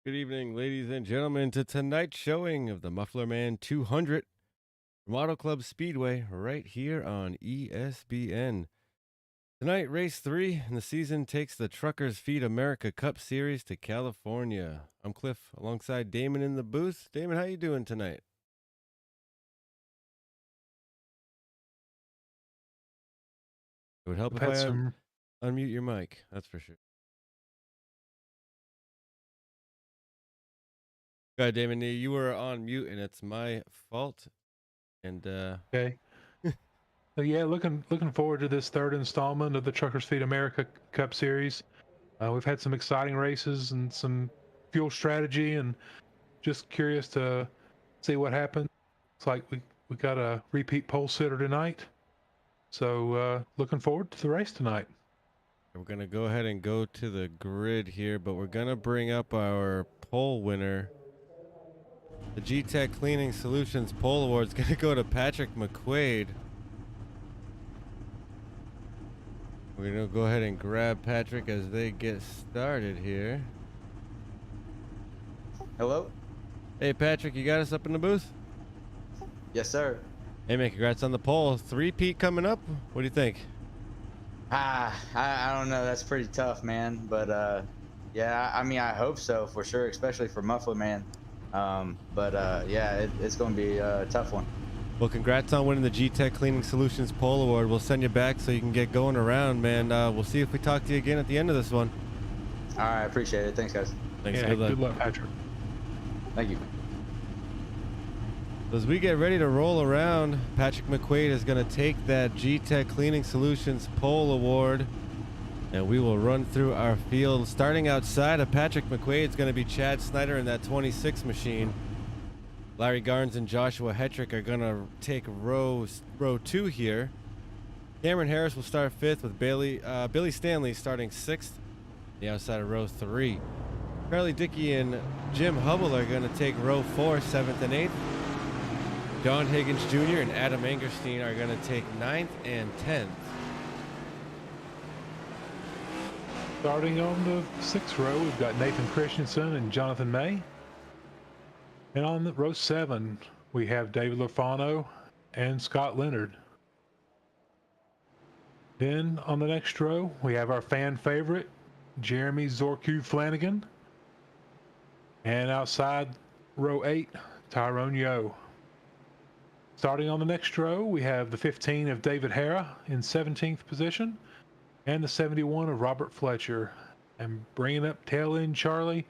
Good evening, ladies and gentlemen, to tonight's showing of the Muffler Man 200 from Auto Club Speedway right here on ESBN. Tonight, race 3 in the season takes the Truckers Feed America Cup Series to California. I'm Cliff alongside Damon in the booth. Damon, how you doing tonight? It would help We've if I had some. unmute your mic, that's for sure. Go ahead, Damon. You were on mute, and it's my fault. And Okay. So yeah, looking forward to this third installment of the Truckers Feed America Cup Series. We've had some exciting races and some fuel strategy, and just curious to see what happens. It's like we got a repeat pole sitter tonight, so looking forward to the race tonight. we're going to go ahead and go to the grid here, but we're going to bring up our poll winner. The G-Tech Cleaning Solutions Poll Award is going to go to Patrick McQuaid. We're going to go ahead and grab Patrick as they get started here. Hello? Hey, Patrick, you got us up in the booth? Yes, sir. Hey, man, congrats on the poll. Three-peat coming up. What do you think? I don't know. That's pretty tough, man. But yeah, I mean, I hope so for sure, especially for Muffler Man. It's going to be a tough one. Well, congrats on winning the G-Tech Cleaning Solutions Poll Award. We'll send you back so you can get going around, man. We'll see if we talk to you again at the end of this one. All right, appreciate it. Thanks, guys. Thanks. Yeah, good luck, Patrick. Thank you. As we get ready to roll around, Patrick McQuaid is going to take that G-Tech Cleaning Solutions Poll Award, and we will run through our field. Starting outside of Patrick McQuaid is going to be Chad Snyder in that 26 machine. Larry Garnes and Joshua Hetrick are going to take row 2 here. Cameron Harris will start 5th with Billy Stanley starting 6th, the outside of row 3. Charlie Dickey and Jim Hubble are going to take row 4, 7th and 8th. John Higgins Jr. and Adam Angerstein are going to take 9th and 10th. Starting on the 6th row, we've got Nathan Christensen and Jonathan May. And on the row 7, we have David Lafano and Scott Leonard. Then on the next row, we have our fan favorite, Jeremy Zorku Flanagan. And outside row 8, Tyrone Yo. Starting on the next row, we have the 15 of David Hara in 17th position and the 71 of Robert Fletcher. And bringing up tail end Charlie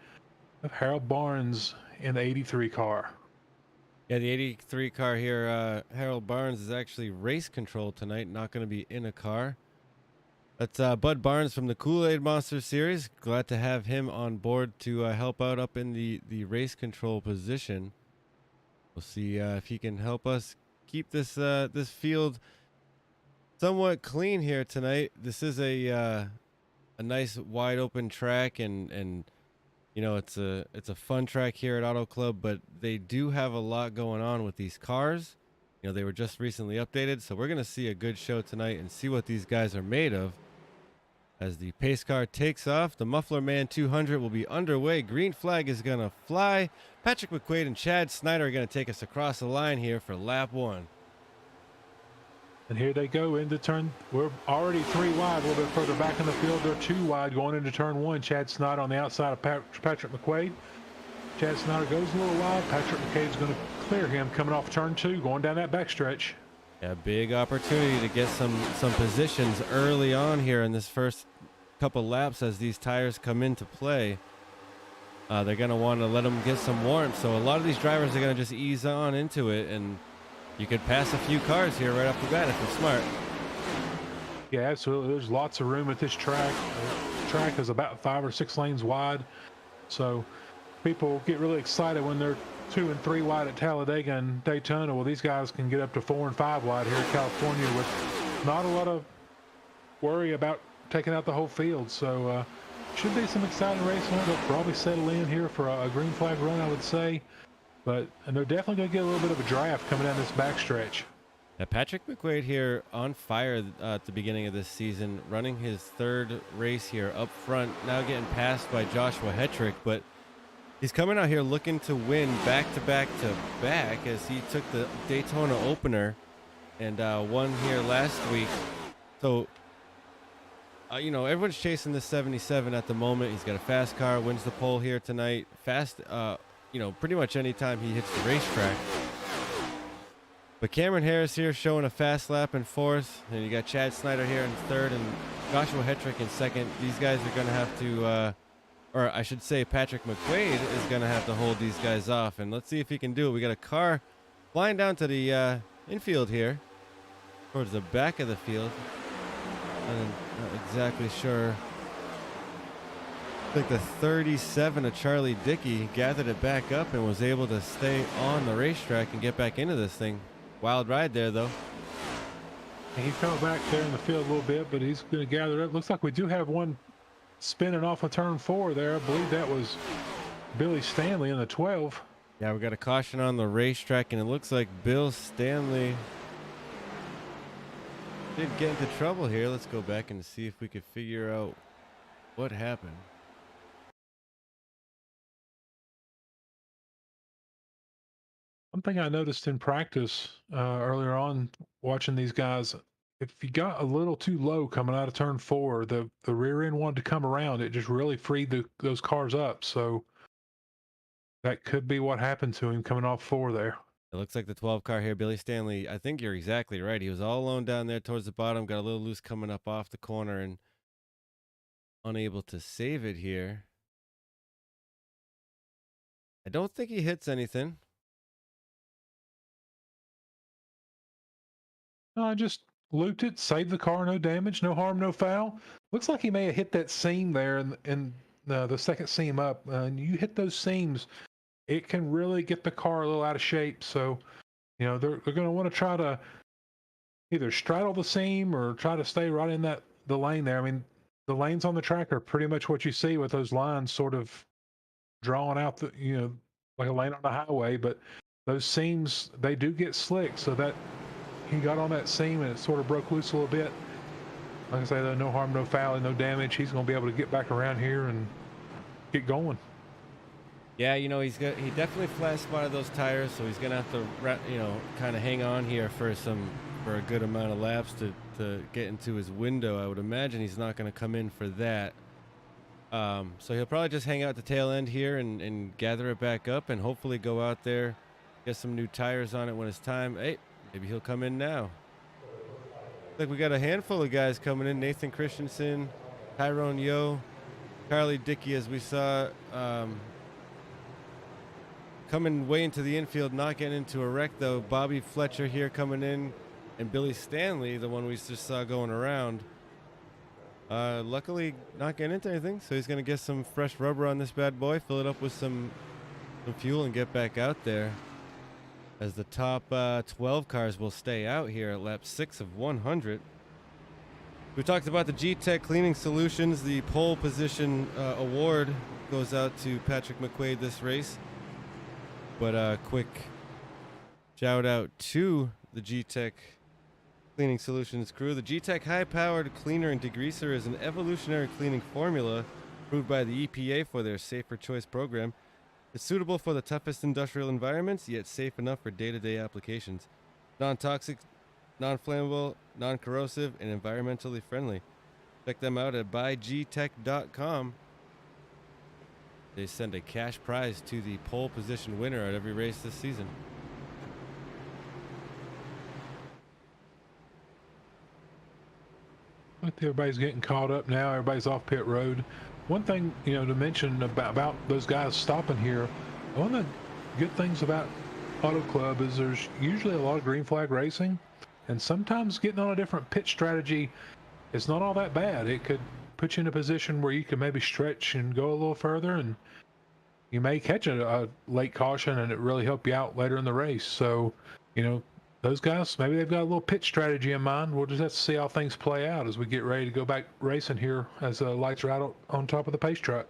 of Harold Barnes in the 83 car. Yeah, the 83 car here, Harold Barnes is actually race control tonight, not going to be in a car. That's Bud Barnes from the Kool-Aid Monster series. Glad to have him on board to help out up in the race control position. We'll see if he can help us keep this this field somewhat clean here tonight. This is a nice wide open track, and you know it's a fun track here at Auto Club, but they do have a lot going on with these cars. You know, they were just recently updated, so we're gonna see a good show tonight and see what these guys are made of. As the pace car takes off, the Muffler Man 200 will be underway. Green flag is going to fly. Patrick McQuaid and Chad Snyder are going to take us across the line here for lap 1. And here they go into turn. We're already 3 wide, a little bit further back in the field. They're 2 wide going into turn 1. Chad Snyder on the outside of Patrick McQuaid. Chad Snyder goes a little wide. Patrick McQuaid's going to clear him coming off turn 2, going down that backstretch. A big opportunity to get some positions early on here in this first couple laps as these tires come into play. They're going to want to let them get some warmth, so a lot of these drivers are going to just ease on into it, and you could pass a few cars here right off the bat if you're smart. Yeah, absolutely. There's lots of room at this track. The track is about 5 or 6 lanes wide, so people get really excited when they're 2 and 3 wide at Talladega and Daytona. Well, these guys can get up to 4 and 5 wide here in California with not a lot of worry about taking out the whole field. So should be some exciting racing. They'll probably settle in here for a green flag run, I would say. And they're definitely going to get a little bit of a draft coming down this backstretch. Now, Patrick McQuaid here on fire at the beginning of this season, running his 3rd race here up front, now getting passed by Joshua Hetrick, but He's coming out here looking to win back to back to back, as he took the Daytona opener and won here last week. So, you know, everyone's chasing this 77 at the moment. He's got a fast car, wins the pole here tonight. Fast, you know, pretty much anytime he hits the racetrack. But Cameron Harris here showing a fast lap in fourth. And you got Chad Snyder here in third and Joshua Hetrick in second. These guys are going to have to, or I should say Patrick McQuaid is going to have to hold these guys off. And let's see if he can do it. We got a car flying down to the infield here, towards the back of the field. I'm not exactly sure. I think the 37 of Charlie Dickey gathered it back up and was able to stay on the racetrack and get back into this thing. Wild ride there, though. And he fell back there in the field a little bit, but he's going to gather it up. Looks like we do have one spinning off of turn 4 there. I believe that was Billy Stanley in the 12. Yeah, we got a caution on the racetrack, and it looks like Bill Stanley did get into trouble here. Let's go back and see if we could figure out what happened. One thing I noticed in practice earlier on watching these guys, if you got a little too low coming out of turn 4, the rear end wanted to come around. It just really freed those cars up. So that could be what happened to him coming off 4 there. It looks like the 12 car here, Billy Stanley. I think you're exactly right. He was all alone down there towards the bottom, got a little loose coming up off the corner and unable to save it here. I don't think he hits anything. Just looped it, saved the car, no damage, no harm, no foul. Looks like he may have hit that seam there in the second seam up. And you hit those seams, it can really get the car a little out of shape. So, you know, they're going to want to try to either straddle the seam or try to stay right in the lane there. I mean, the lanes on the track are pretty much what you see with those lines sort of drawing out like a lane on the highway. But those seams, they do get slick, so that he got on that seam and it sort of broke loose a little bit. Like I say, though, no harm, no foul, and no damage. He's going to be able to get back around here and get going. Yeah, you know, he definitely flat spotted those tires, so he's gonna have to, you know, kind of hang on here for a good amount of laps to get into his window. I would imagine he's not gonna come in for that. So he'll probably just hang out the tail end here and gather it back up and hopefully go out there, get some new tires on it when it's time. Hey, maybe he'll come in now. Looks like we got a handful of guys coming in. Nathan Christensen, Tyrone Yo, Charlie Dickey, as we saw, coming way into the infield, not getting into a wreck, though. Bobby Fletcher here coming in, and Billy Stanley, the one we just saw going around. Luckily, not getting into anything, so he's going to get some fresh rubber on this bad boy, fill it up with some fuel, and get back out there, as the top 12 cars will stay out here at lap 6 of 100. We talked about the G-Tech Cleaning Solutions. The pole position award goes out to Patrick McQuaid this race. But a quick shout out to the G-Tech Cleaning Solutions crew. The G-Tech high-powered cleaner and degreaser is an evolutionary cleaning formula approved by the EPA for their Safer Choice program. It's suitable for the toughest industrial environments, yet safe enough for day-to-day applications. Non-toxic, non-flammable, non-corrosive, and environmentally friendly. Check them out at buygtech.com. They send a cash prize to the pole position winner at every race this season. I think everybody's getting caught up now. Everybody's off pit road. One thing, you know, to mention about those guys stopping here, one of the good things about Auto Club is there's usually a lot of green flag racing, and sometimes getting on a different pit strategy is not all that bad. It could put you in a position where you can maybe stretch and go a little further, and you may catch a late caution and it really help you out later in the race. So, you know, those guys, maybe they've got a little pit strategy in mind. We'll just have to see how things play out as we get ready to go back racing here as the lights are out on top of the pace track.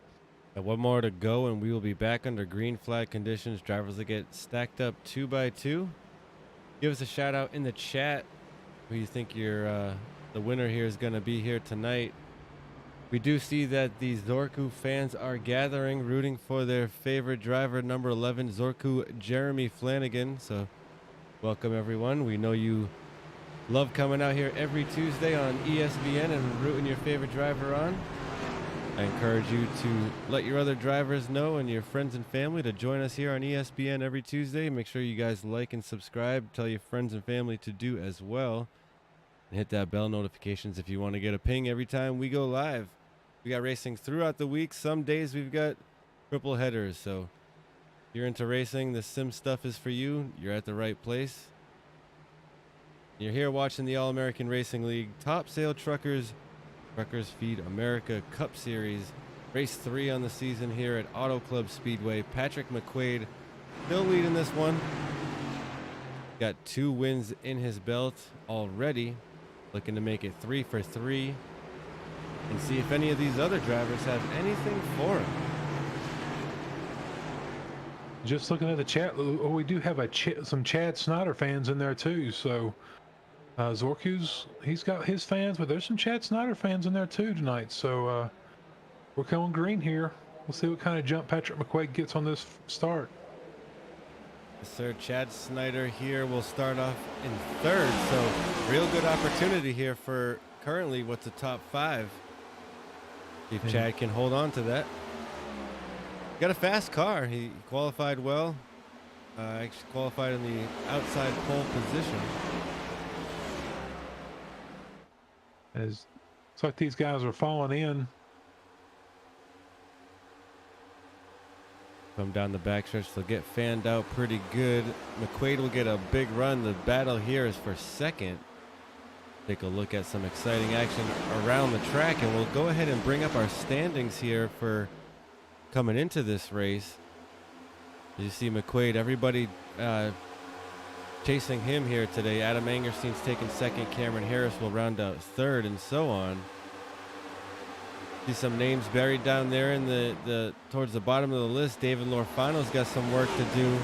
And one more to go, and we will be back under green flag conditions. Drivers will get stacked up 2 by 2. Give us a shout out in the chat who you think the winner here is going to be here tonight. We do see that the Zorku fans are gathering, rooting for their favorite driver, number 11, Zorku Jeremy Flanagan. So welcome, everyone. We know you love coming out here every Tuesday on ESBN and rooting your favorite driver on. I encourage you to let your other drivers know and your friends and family to join us here on ESPN every Tuesday. Make sure you guys like and subscribe. Tell your friends and family to do as well. And hit that bell notifications if you want to get a ping every time we go live. We got racing throughout the week. Some days we've got triple headers. So if you're into racing, the sim stuff is for you. You're at the right place. You're here watching the All-American Racing League Topsail Truckers Feed America Cup Series. Race 3 on the season here at Auto Club Speedway. Patrick McQuaid still leading this one. Got 2 wins in his belt already. Looking to make it 3 for 3. And see if any of these other drivers have anything for him. Just looking at the chat, we do have some Chad Snyder fans in there too. So Zorku's, he's got his fans, but there's some Chad Snyder fans in there too tonight. So we're going green here. We'll see what kind of jump Patrick McQuaid gets on this start. Yes, sir. Chad Snyder here will start off in 3rd. So real good opportunity here for currently what's a top 5. See if Chad can hold on to that. Got a fast car. He qualified well. Actually qualified in the outside pole position. Looks like these guys are falling in. Come down the backstretch, they'll get fanned out pretty good. McQuaid will get a big run. The battle here is for 2nd. Take a look at some exciting action around the track, and we'll go ahead and bring up our standings here for coming into this race. You see McQuaid, everybody chasing him here today. Adam Angerstein's taking 2nd. Cameron Harris will round out 3rd, and so on. See some names buried down there in the towards the bottom of the list. David Lorfano's got some work to do.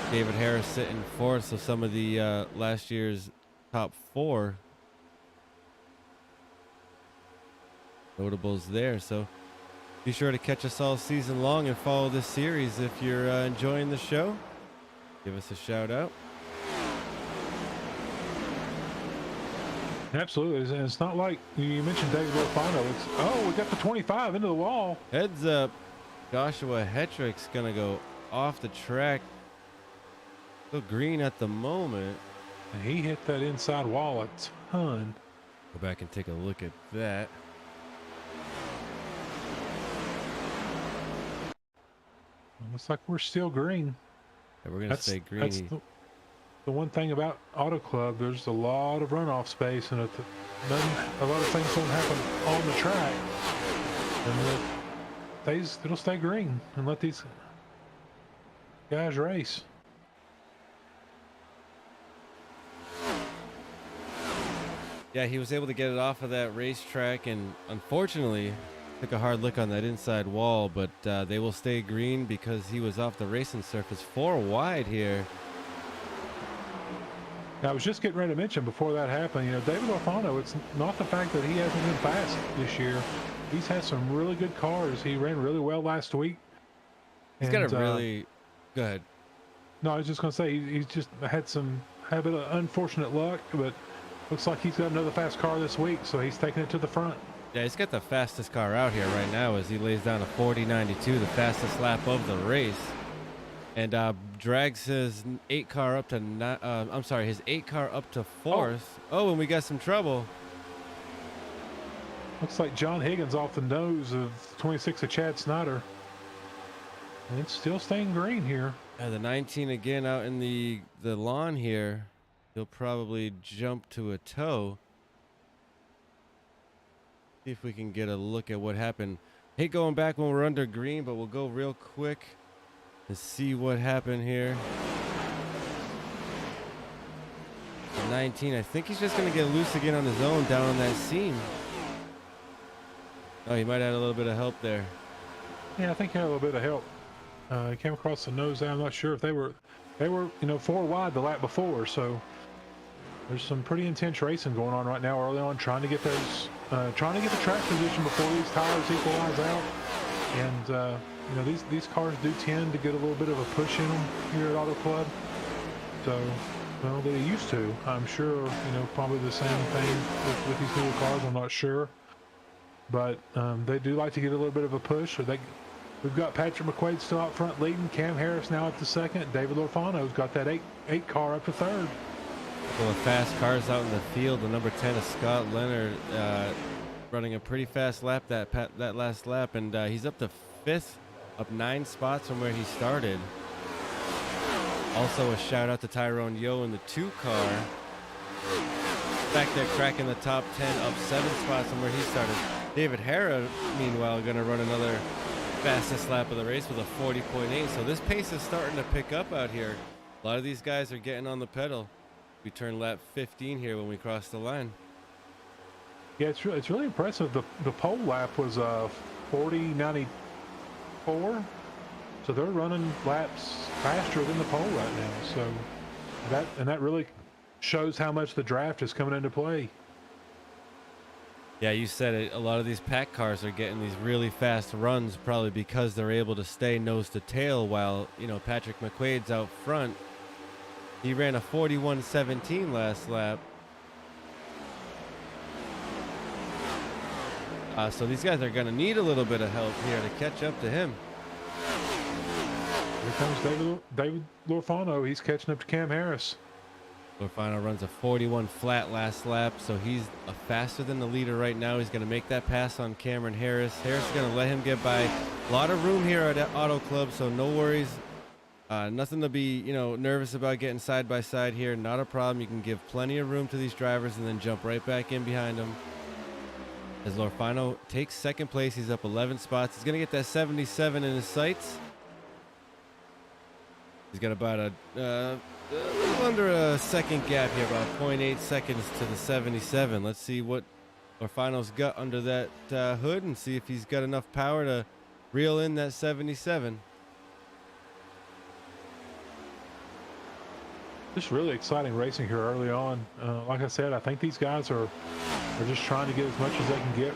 David Harris sitting 4th, so some of the last year's top 4 notables there. So be sure to catch us all season long and follow this series. If you're enjoying the show, give us a shout out. Absolutely, and it's not like you mentioned David Lofano. Oh, we got the 25 into the wall. Heads up, Joshua Hetrick's gonna go off the track. Still green at the moment. And he hit that inside wall a ton. Go back and take a look at that. Looks like we're still green. Yeah, we're gonna stay green. That's the one thing about Auto Club. There's a lot of runoff space, and a lot of things don't happen on the track, and it'll stay green and let these guys race. Yeah, he was able to get it off of that racetrack, and unfortunately took a hard look on that inside wall, but they will stay green because he was off the racing surface 4 wide here. I was just getting ready to mention before that happened, David Lofano, it's not the fact that he hasn't been fast this year. He's had some really good cars. He ran really well last week. He's got a really... Go ahead. No, I was just going to say, he's just had a bit of unfortunate luck, but looks like he's got another fast car this week, so he's taking it to the front. Yeah, he's got the fastest car out here right now as he lays down a 40.92, the fastest lap of the race. And drags his 8 car up to his 8 car up to 4th. Oh, and we got some trouble. Looks like John Higgins off the nose of 26 of Chad Snyder. And it's still staying green here. The 19 again out in the lawn here. He'll probably jump to a toe. See if we can get a look at what happened. Hate going back when we're under green, but we'll go real quick and see what happened here. 19, I think he's just going to get loose again on his own down on that seam. Oh, he might have had a little bit of help there. Yeah, I think he had a little bit of help. He came across the nose there. I'm not sure if they were 4 wide the lap before, so There's some pretty intense racing going on right now early on, trying to get those, trying to get the track position before these tires equalize out. And you know, these cars do tend to get a little bit of a push in them here at Auto Club. So, well, they used to. I'm sure, you know, probably the same thing with these newer cars. I'm not sure, but they do like to get a little bit of a push. So we've got Patrick McQuaid still out front leading. Cam Harris now at the second. David Lorfano's got that eight car up to third. Couple of fast cars out in the field. The number 10 is Scott Leonard, running a pretty fast lap that last lap, and he's up to 5th, up 9 spots from where he started. Also a shout out to Tyrone Yo in the 2 car, back there cracking the top 10, up 7 spots from where he started. David Hara, meanwhile, going to run another fastest lap of the race with a 40.8. So this pace is starting to pick up out here. A lot of these guys are getting on the pedal. We turn lap 15 here when we cross the line. Yeah, it's really impressive. The pole lap was 40.94, so they're running laps faster than the pole right now. So that really shows how much the draft is coming into play. Yeah, you said it. A lot of these pack cars are getting these really fast runs, probably because they're able to stay nose to tail, while, you know, Patrick McQuaid's out front. He ran a 41.17 last lap. So these guys are going to need a little bit of help here to catch up to him. Here comes David Lorfano. He's catching up to Cam Harris. Lorfano runs a 41 flat last lap, so he's faster than the leader right now. He's going to make that pass on Cameron Harris. Harris is going to let him get by. A lot of room here at Auto Club, so no worries. Nothing to be, you know, nervous about getting side by side here. Not a problem. You can give plenty of room to these drivers and then jump right back in behind them. As Lorfano takes second place, he's up 11 spots. He's going to get that 77 in his sights. He's got about a little under a second gap here, about 0.8 seconds to the 77. Let's see what Lorfano's got under that hood and see if he's got enough power to reel in that 77. Just really exciting racing here early on. Like I said, I think these guys are just trying to get as much as they can get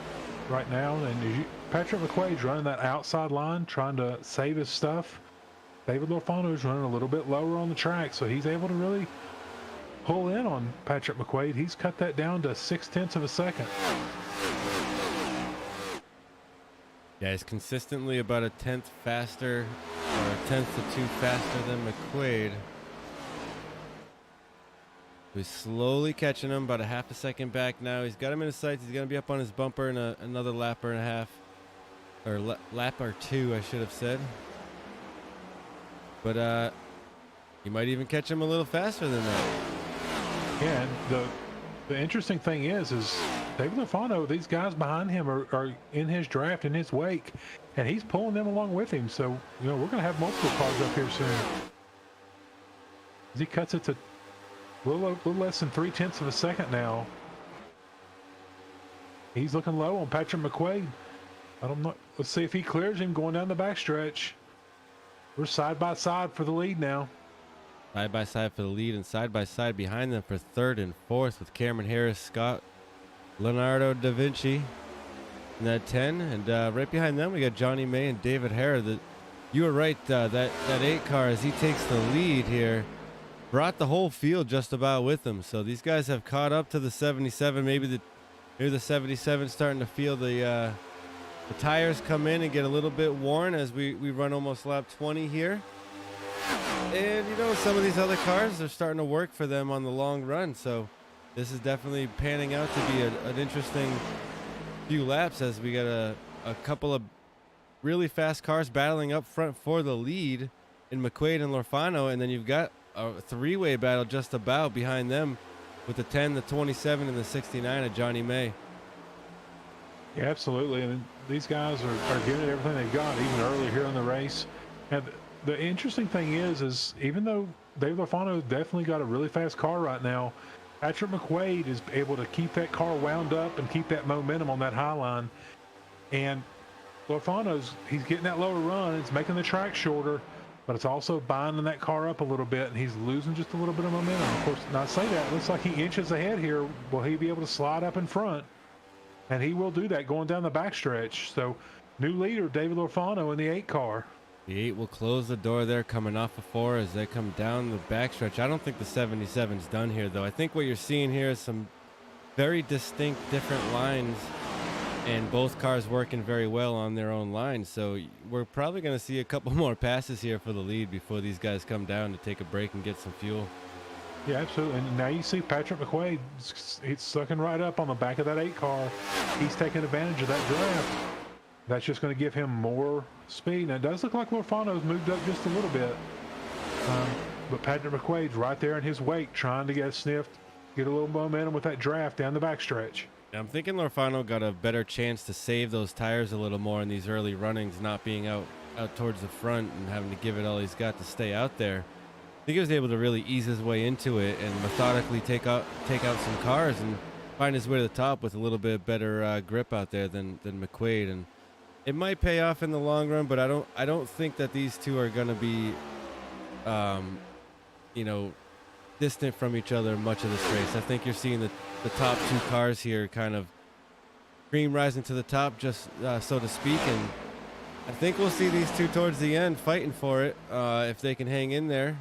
right now. And Patrick McQuaid's running that outside line, trying to save his stuff. David Lorfano is running a little bit lower on the track, so he's able to really pull in on Patrick McQuaid. He's cut that down to 0.6 of a second. Yeah, he's consistently about a tenth faster, or a tenth to 2 faster than McQuaid. He's slowly catching him, about a half a second back now. He's got him in his sights. He's going to be up on his bumper in another lap and a half. Or lap or 2, I should have said. But you might even catch him a little faster than that. Yeah, and the interesting thing is David Lorfano, these guys behind him are in his draft, in his wake, and he's pulling them along with him. So, you know, we're going to have multiple cars up here soon. As he cuts it to a little less than 0.3 of a second now. He's looking low on Patrick McQuaid. I don't know. Let's see if he clears him going down the backstretch. We're side by side for the lead now. Side by side for the lead, and side by side behind them for third and fourth with Cameron Harris, Scott Leonardo da Vinci in that 10. And right behind them, we got Johnny May and David Hara. You were right, that 8 car, as he takes the lead here, brought the whole field just about with him. So these guys have caught up to the 77. Maybe the 77 starting to feel the tires come in and get a little bit worn as we run almost lap 20 here. And, you know, some of these other cars are starting to work for them on the long run. So this is definitely panning out to be an interesting few laps, as we got a couple of really fast cars battling up front for the lead in McQuaid and Lorfano. And then you've got a 3-way battle just about behind them with the 10, the 27, and the 69 of Johnny May. Yeah, absolutely. And these guys are giving it everything they've got, even early here in the race. And the interesting thing is even though David Lorfano definitely got a really fast car right now, Patrick McQuaid is able to keep that car wound up and keep that momentum on that high line. And Lorfano's, he's getting that lower run. It's making the track shorter. but it's also binding that car up a little bit, and he's losing just a little bit of momentum. Of course, now I say that, it looks like he inches ahead here. Will he be able to slide up in front? And he will do that going down the backstretch. So new leader, David Lorfano in the 8 car. The 8 will close the door there coming off of 4 as they come down the backstretch. I don't think the 77's done here, though. I think what you're seeing here is some very distinct different lines, and both cars working very well on their own lines. So we're probably going to see a couple more passes here for the lead before these guys come down to take a break and get some fuel. Yeah, absolutely. And now you see Patrick McQuaid, he's sucking right up on the back of that 8 car. He's taking advantage of that draft. That's just going to give him more speed. Now, it does look like Lorfano's moved up just a little bit. But Patrick McQuaid's right there in his wake, trying to get sniffed, get a little momentum with that draft down the backstretch. I'm thinking Lorfano got a better chance to save those tires a little more in these early runnings, not being out towards the front and having to give it all he's got to stay out there. I think he was able to really ease his way into it and methodically take out some cars and find his way to the top with a little bit better grip out there than McQuaid. And it might pay off in the long run, but I don't think that these two are going to be, distant from each other much of this race. I think you're seeing the top 2 cars here kind of cream rising to the top, just so to speak. And I think we'll see these two towards the end fighting for it if they can hang in there.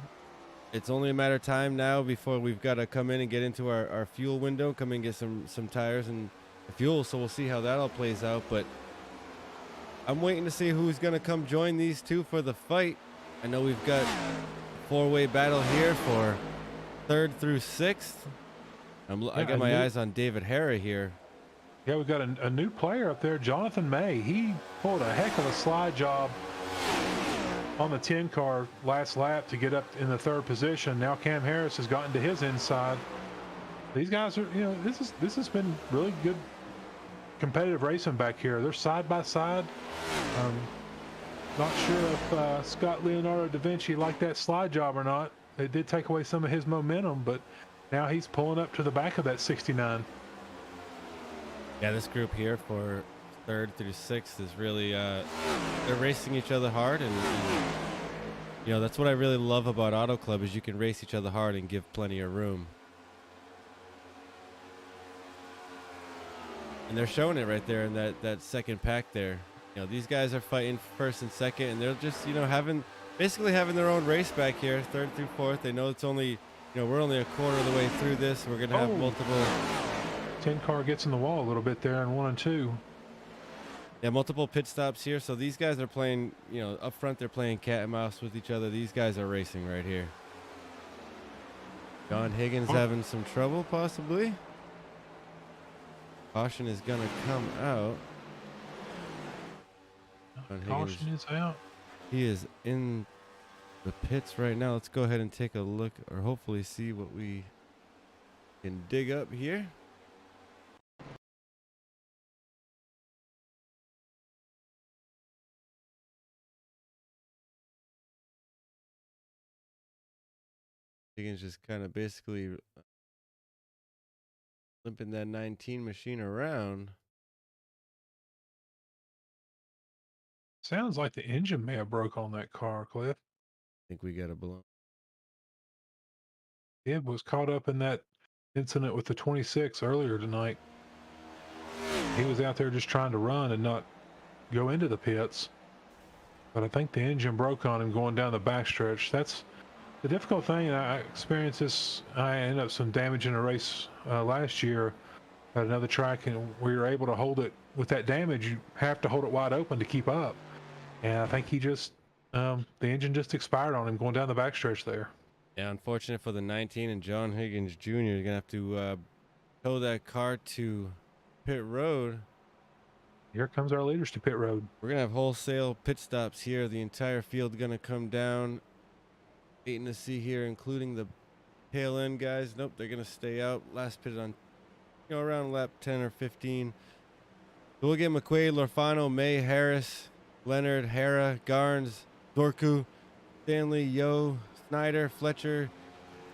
It's only a matter of time now before we've got to come in and get into our fuel window, come in and get some tires and fuel. So we'll see how that all plays out. But I'm waiting to see who's going to come join these two for the fight. I know we've got a 4-way battle here for 3rd through 6th. I got my eyes on David Hara here. Yeah, we've got a new player up there, Jonathan May. He pulled a heck of a slide job on the 10 car last lap to get up in the 3rd position. Now Cam Harris has gotten to his inside. These guys are, this has been really good competitive racing back here. They're side by side. Not sure if Scott Leonardo da Vinci liked that slide job or not. It did take away some of his momentum, but now he's pulling up to the back of that 69. Yeah, this group here for 3rd through 6th is really they're racing each other hard, and that's what I really love about Auto Club is you can race each other hard and give plenty of room. And they're showing it right there in that second pack there. These guys are fighting 1st and 2nd, and they're just basically having their own race back here, 3rd through 4th. They know it's only we're only a quarter of the way through this. We're gonna have multiple. 10 car gets in the wall a little bit there in 1 and 2. Yeah, multiple pit stops here. So these guys are playing, up front they're playing cat and mouse with each other. These guys are racing right here. John Higgins having some trouble possibly. Caution is gonna come out. Caution is out. He is in the pits right now. Let's go ahead and take a look, or hopefully see what we can dig up here. Higgins just kind of basically limping that 19 machine around. Sounds like the engine may have broke on that car, Cliff. I think we got a balloon. It was caught up in that incident with the 26 earlier tonight. He was out there just trying to run and not go into the pits. But I think the engine broke on him going down the backstretch. That's the difficult thing. I experienced this. I ended up some damage in a race last year at another track, and we were able to hold it. With that damage, you have to hold it wide open to keep up. And I think he just, the engine just expired on him going down the backstretch there. Yeah, unfortunate for the 19 and John Higgins Jr. You're going to have to tow that car to pit road. Here comes our leaders to pit road. We're going to have wholesale pit stops here. The entire field going to come down. Waiting to see here, including the tail end guys. Nope, they're going to stay out. Last pitted on, around lap 10 or 15. So we'll get McQuaid, Lorfano, May, Harris, Leonard, Hara, Garnes, Dorku, Stanley, Yo, Snyder, Fletcher,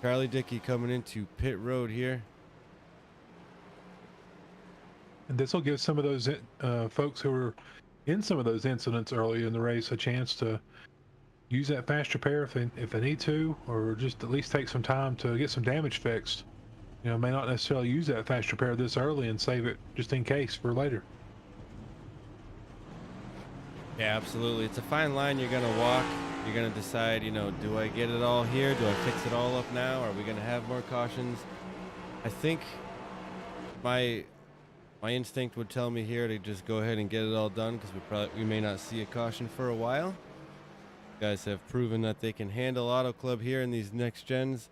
Charlie Dickey coming into pit road here. And this will give some of those folks who were in some of those incidents early in the race a chance to use that fast repair if they need to, or just at least take some time to get some damage fixed. May not necessarily use that fast repair this early and save it just in case for later. Yeah, absolutely. It's a fine line you're going to walk. You're going to decide, do I get it all here? Do I fix it all up now? Are we going to have more cautions? I think my instinct would tell me here to just go ahead and get it all done, because we may not see a caution for a while. Guys have proven that they can handle Auto Club here in these next gens.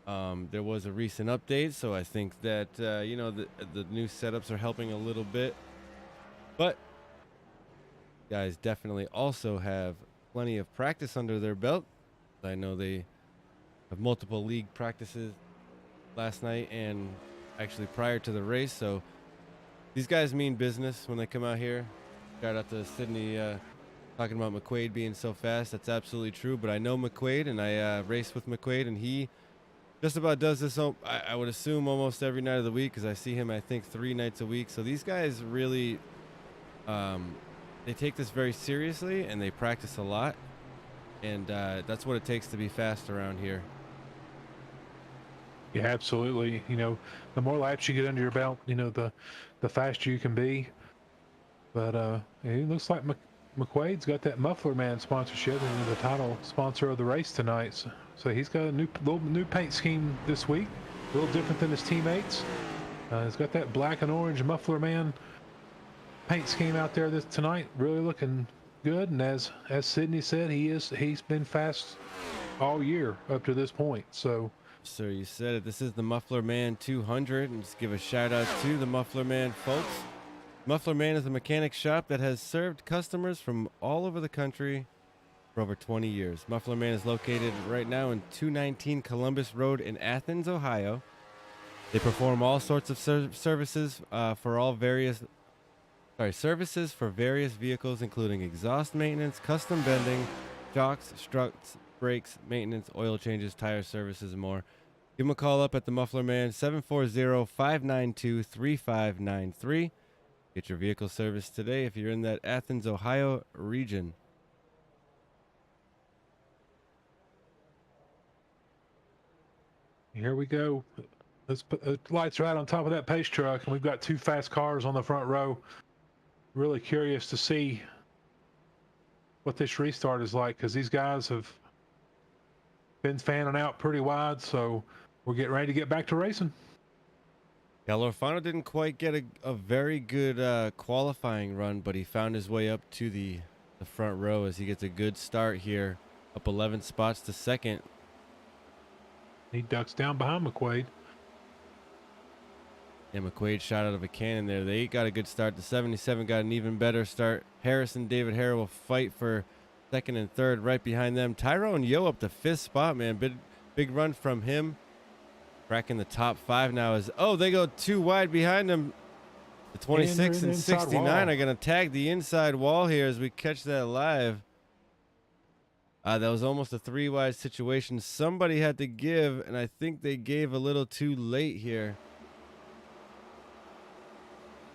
There was a recent update, so I think that the new setups are helping a little bit, but guys definitely also have plenty of practice under their belt. I know they have multiple league practices last night and actually prior to the race, so these guys mean business when they come out here. Shout out to Sydney talking about McQuaid being so fast. That's absolutely true, but I know McQuaid, and I raced with McQuaid, and he just about does this, I would assume, almost every night of the week, because I see him, I think, 3 nights a week. So these guys really, they take this very seriously, and they practice a lot, and that's what it takes to be fast around here. Yeah, absolutely. The more laps you get under your belt, the faster you can be. But it looks like McQuaid's got that Muffler Man sponsorship and the title sponsor of the race tonight. So he's got a little new paint scheme this week, a little different than his teammates. He's got that black and orange Muffler Man paint scheme out there tonight, really looking good. And as Sydney said, he's been fast all year up to this point. So. Sir, you said it. This is the Muffler Man 200, and just give a shout out to the Muffler Man folks. Muffler Man is a mechanic shop that has served customers from all over the country for over 20 years. Muffler Man is located right now in 219 Columbus Road in Athens, Ohio. They perform all sorts of services for various vehicles, including exhaust maintenance, custom bending, shocks, struts, brakes, maintenance, oil changes, tire services, and more. Give them a call up at the Muffler Man, 740-592-3593. Get your vehicle serviced today if you're in that Athens, Ohio region. Here we go. Let's put the lights right on top of that pace truck, and we've got 2 fast cars on the front row. Really curious to see what this restart is like, because these guys have been fanning out pretty wide, so we're getting ready to get back to racing. Yeah, Lorfano didn't quite get a very good qualifying run, but he found his way up to the front row as he gets a good start here, up 11 spots to second. He ducks down behind McQuaid. And McQuaid shot out of a cannon there. They got a good start. The 77 got an even better start. Harris and David Harrow will fight for second and third right behind them. Tyrone Yo up to 5th spot, man. Big run from him. Cracking the top 5 now they go 2 wide behind them. The 26 and 69 are going to tag the inside wall here as we catch that live. That was almost a 3 wide situation. Somebody had to give, and I think they gave a little too late here.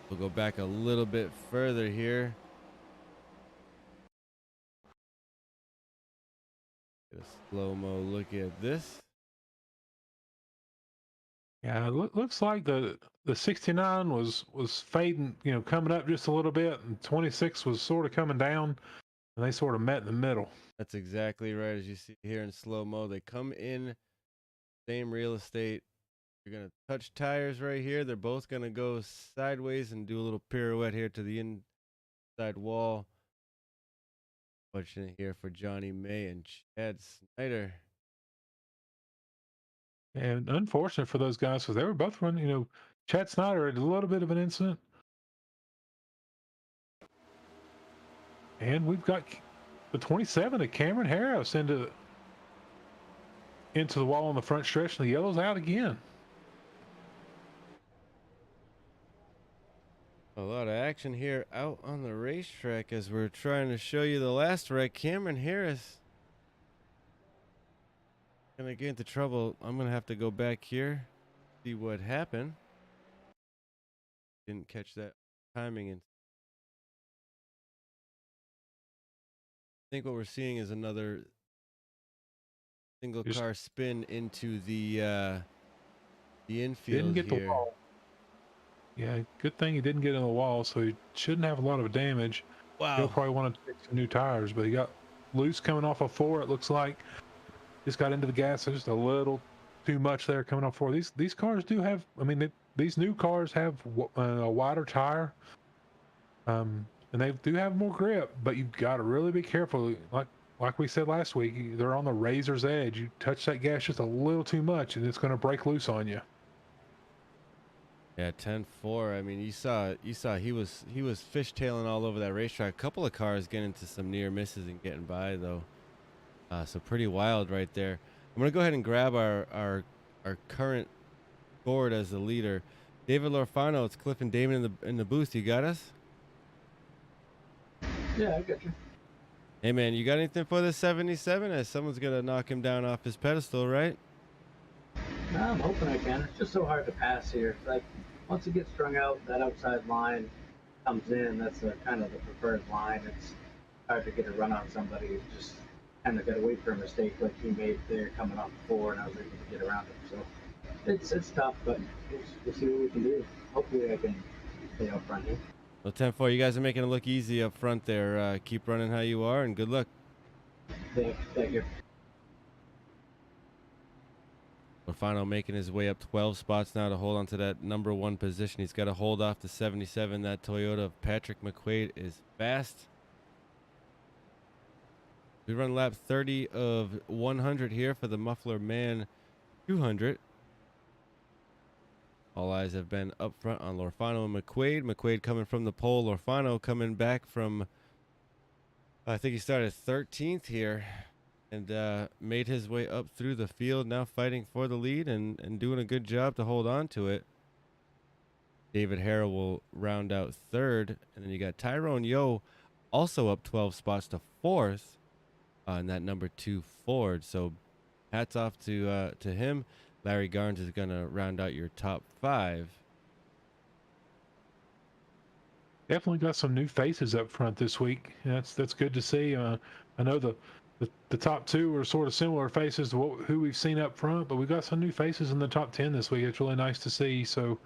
We'll go back a little bit further here. Get a slow-mo look at this. Yeah, it looks like the 69 was fading, coming up just a little bit, and 26 was sort of coming down, and they sort of met in the middle. That's exactly right. As you see here in slow-mo, they come in same real estate. You're going to touch tires right here. They're both going to go sideways and do a little pirouette here to the inside wall. Fortunate here for Johnny May and Chad Snyder. And unfortunate for those guys, because they were both running, Chad Snyder had a little bit of an incident. And we've got the 27 of Cameron Harris into the wall on the front stretch, and the yellow's out again. A lot of action here out on the racetrack as we're trying to show you the last wreck. Cameron Harris gonna get into trouble. I'm gonna have to go back here, see what happened. Didn't catch that timing. And I think what we're seeing is another Single Just car spin into the didn't infield get the here. wall. Yeah, good thing he didn't get in the wall, so he shouldn't have a lot of damage. He'll Wow. probably want to take some new tires, but he got loose coming off of 4. It looks like just got into the gas just a little too much there coming off 4. These cars do have. I mean, these new cars have a wider tire, and they do have more grip. But you've got to really be careful. Like we said last week, they're on the razor's edge. You touch that gas just a little too much, and it's going to break loose on you. Yeah, 10-4. I mean, you saw he was fishtailing all over that racetrack. A couple of cars getting into some near misses and getting by though. So pretty wild right there. I'm gonna go ahead and grab our current board as the leader. David Lorfano, it's Cliff and Damon in the booth. You got us? Yeah, I got you. Hey man, you got anything for this 77? As someone's gonna knock him down off his pedestal, right? No, I'm hoping I can. It's just so hard to pass here. Like, once it gets strung out, that outside line comes in. That's kind of the preferred line. It's hard to get a run on somebody. Just kind of got to wait for a mistake like he made there coming off the 4, and I was able to get around him. So it's tough, but we'll see what we can do. Hopefully I can stay up front here. Well, 10-4, you guys are making it look easy up front there. Keep running how you are, and good luck. Thank you. Lofano making his way up 12 spots now to hold on to that number 1 position. He's got to hold off the 77. That Toyota of Patrick McQuaid is fast. We run lap 30 of 100 here for the Muffler Man 200. All eyes have been up front on Lorfano and McQuaid. McQuaid coming from the pole. Lorfano coming back from, I think he started 13th here. And made his way up through the field, now fighting for the lead and doing a good job to hold on to it. David Harrell will round out 3rd. And then you got Tyrone Yo also up 12 spots to 4th in that number 2 Ford. So hats off to him. Larry Garnes is going to round out your top 5. Definitely got some new faces up front this week. That's good to see. I know the top 2 are sort of similar faces to who we've seen up front, but we've got some new faces in the top 10 this week. It's really nice to see. So,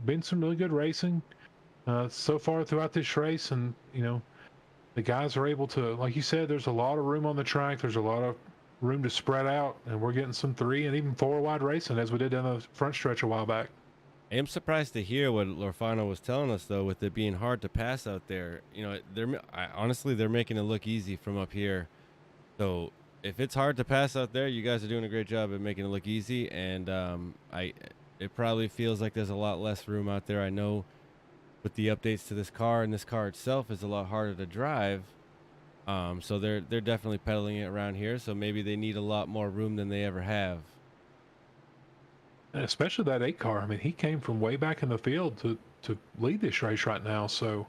been some really good racing so far throughout this race, and the guys are able to, like you said, there's a lot of room on the track. There's a lot of room to spread out, and we're getting some 3 and even 4 wide racing as we did down the front stretch a while back. I am surprised to hear what Lorfano was telling us, though, with it being hard to pass out there. Honestly, they're making it look easy from up here. So if it's hard to pass out there, you guys are doing a great job at making it look easy. And it probably feels like there's a lot less room out there. I know with the updates to this car, and this car itself is a lot harder to drive. So they're definitely pedaling it around here. So maybe they need a lot more room than they ever have. And especially that 8 car. I mean, he came from way back in the field to lead this race right now. So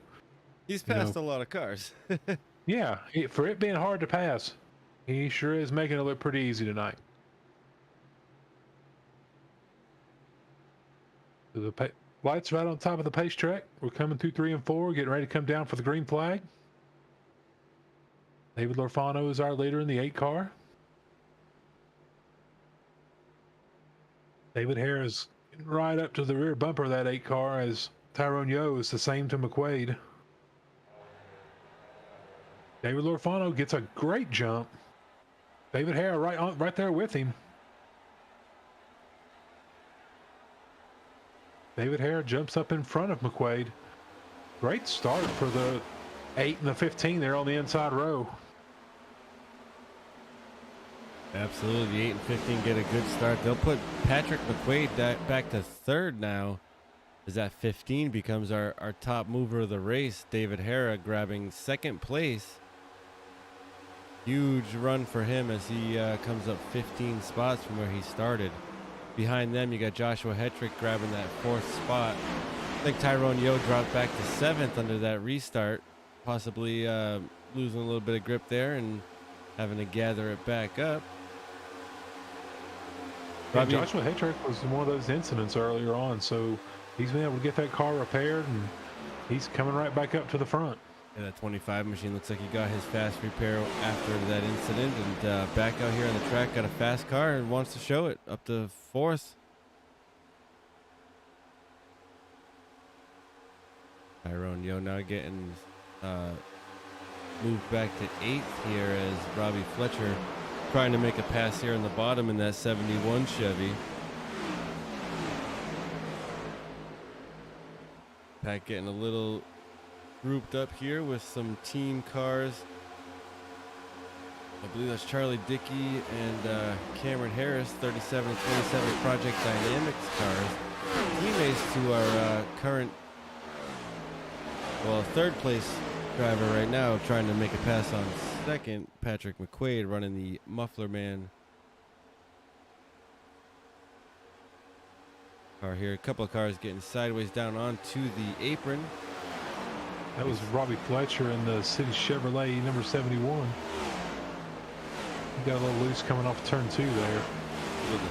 he's passed a lot of cars. yeah, for it being hard to pass, he sure is making it look pretty easy tonight. The lights right on top of the pace track. We're coming through 3 and 4, getting ready to come down for the green flag. David Lorfano is our leader in the 8 car. David Hare is right up to the rear bumper of that 8 car, as Tyrone Yo is the same to McQuaid. David Lorfano gets a great jump. David Hare right there with him. David Hare jumps up in front of McQuaid. Great start for the 8 and the 15 there on the inside row. Absolutely, 8 and 15 get a good start. They'll put Patrick McQuaid back to 3rd now, as that 15 becomes our top mover of the race. David Hara grabbing 2nd place. Huge run for him as he comes up 15 spots from where he started. Behind them, you got Joshua Hetrick grabbing that 4th spot. I think Tyrone Yo dropped back to 7th under that restart, possibly losing a little bit of grip there and having to gather it back up. Yeah, Joshua Hetrick was one of those incidents earlier on, so he's been able to get that car repaired, and he's coming right back up to the front. And that 25 machine looks like he got his fast repair after that incident, and back out here on the track, got a fast car and wants to show it up to fourth. Tyrone Yo now getting moved back to eighth here as Robbie Fletcher trying to make a pass here in the bottom in that 71 Chevy. Pack getting a little grouped up here with some team cars. I believe that's Charlie Dickey and Cameron Harris, 37 and 27 Project Dynamics cars. Teammates to our current, well, third place driver right now, trying to make a pass on second, Patrick McQuaid, running the Muffler Man car here. A couple of cars getting sideways down onto the apron. That was Robbie Fletcher in the City Chevrolet number 71. He got a little loose coming off turn 2 there.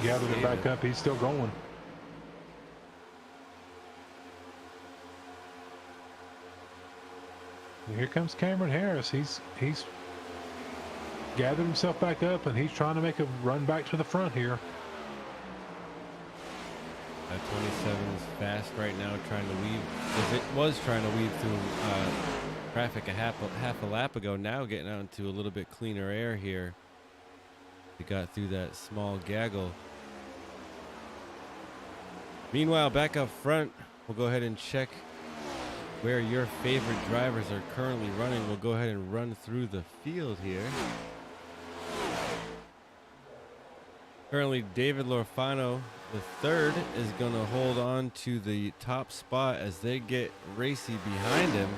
Gathered it back up. He's still going. And here comes Cameron Harris. He's gathered himself back up, and he's trying to make a run back to the front here. That 27 is fast right now, trying to weave, as it was trying to weave through traffic a half a lap ago. Now getting out into a little bit cleaner air here. He got through that small gaggle. Meanwhile, back up front, we'll go ahead and check where your favorite drivers are currently running. We'll go ahead and run through the field here. Currently, David Lorfano, the third, is going to hold on to the top spot as they get racy behind him.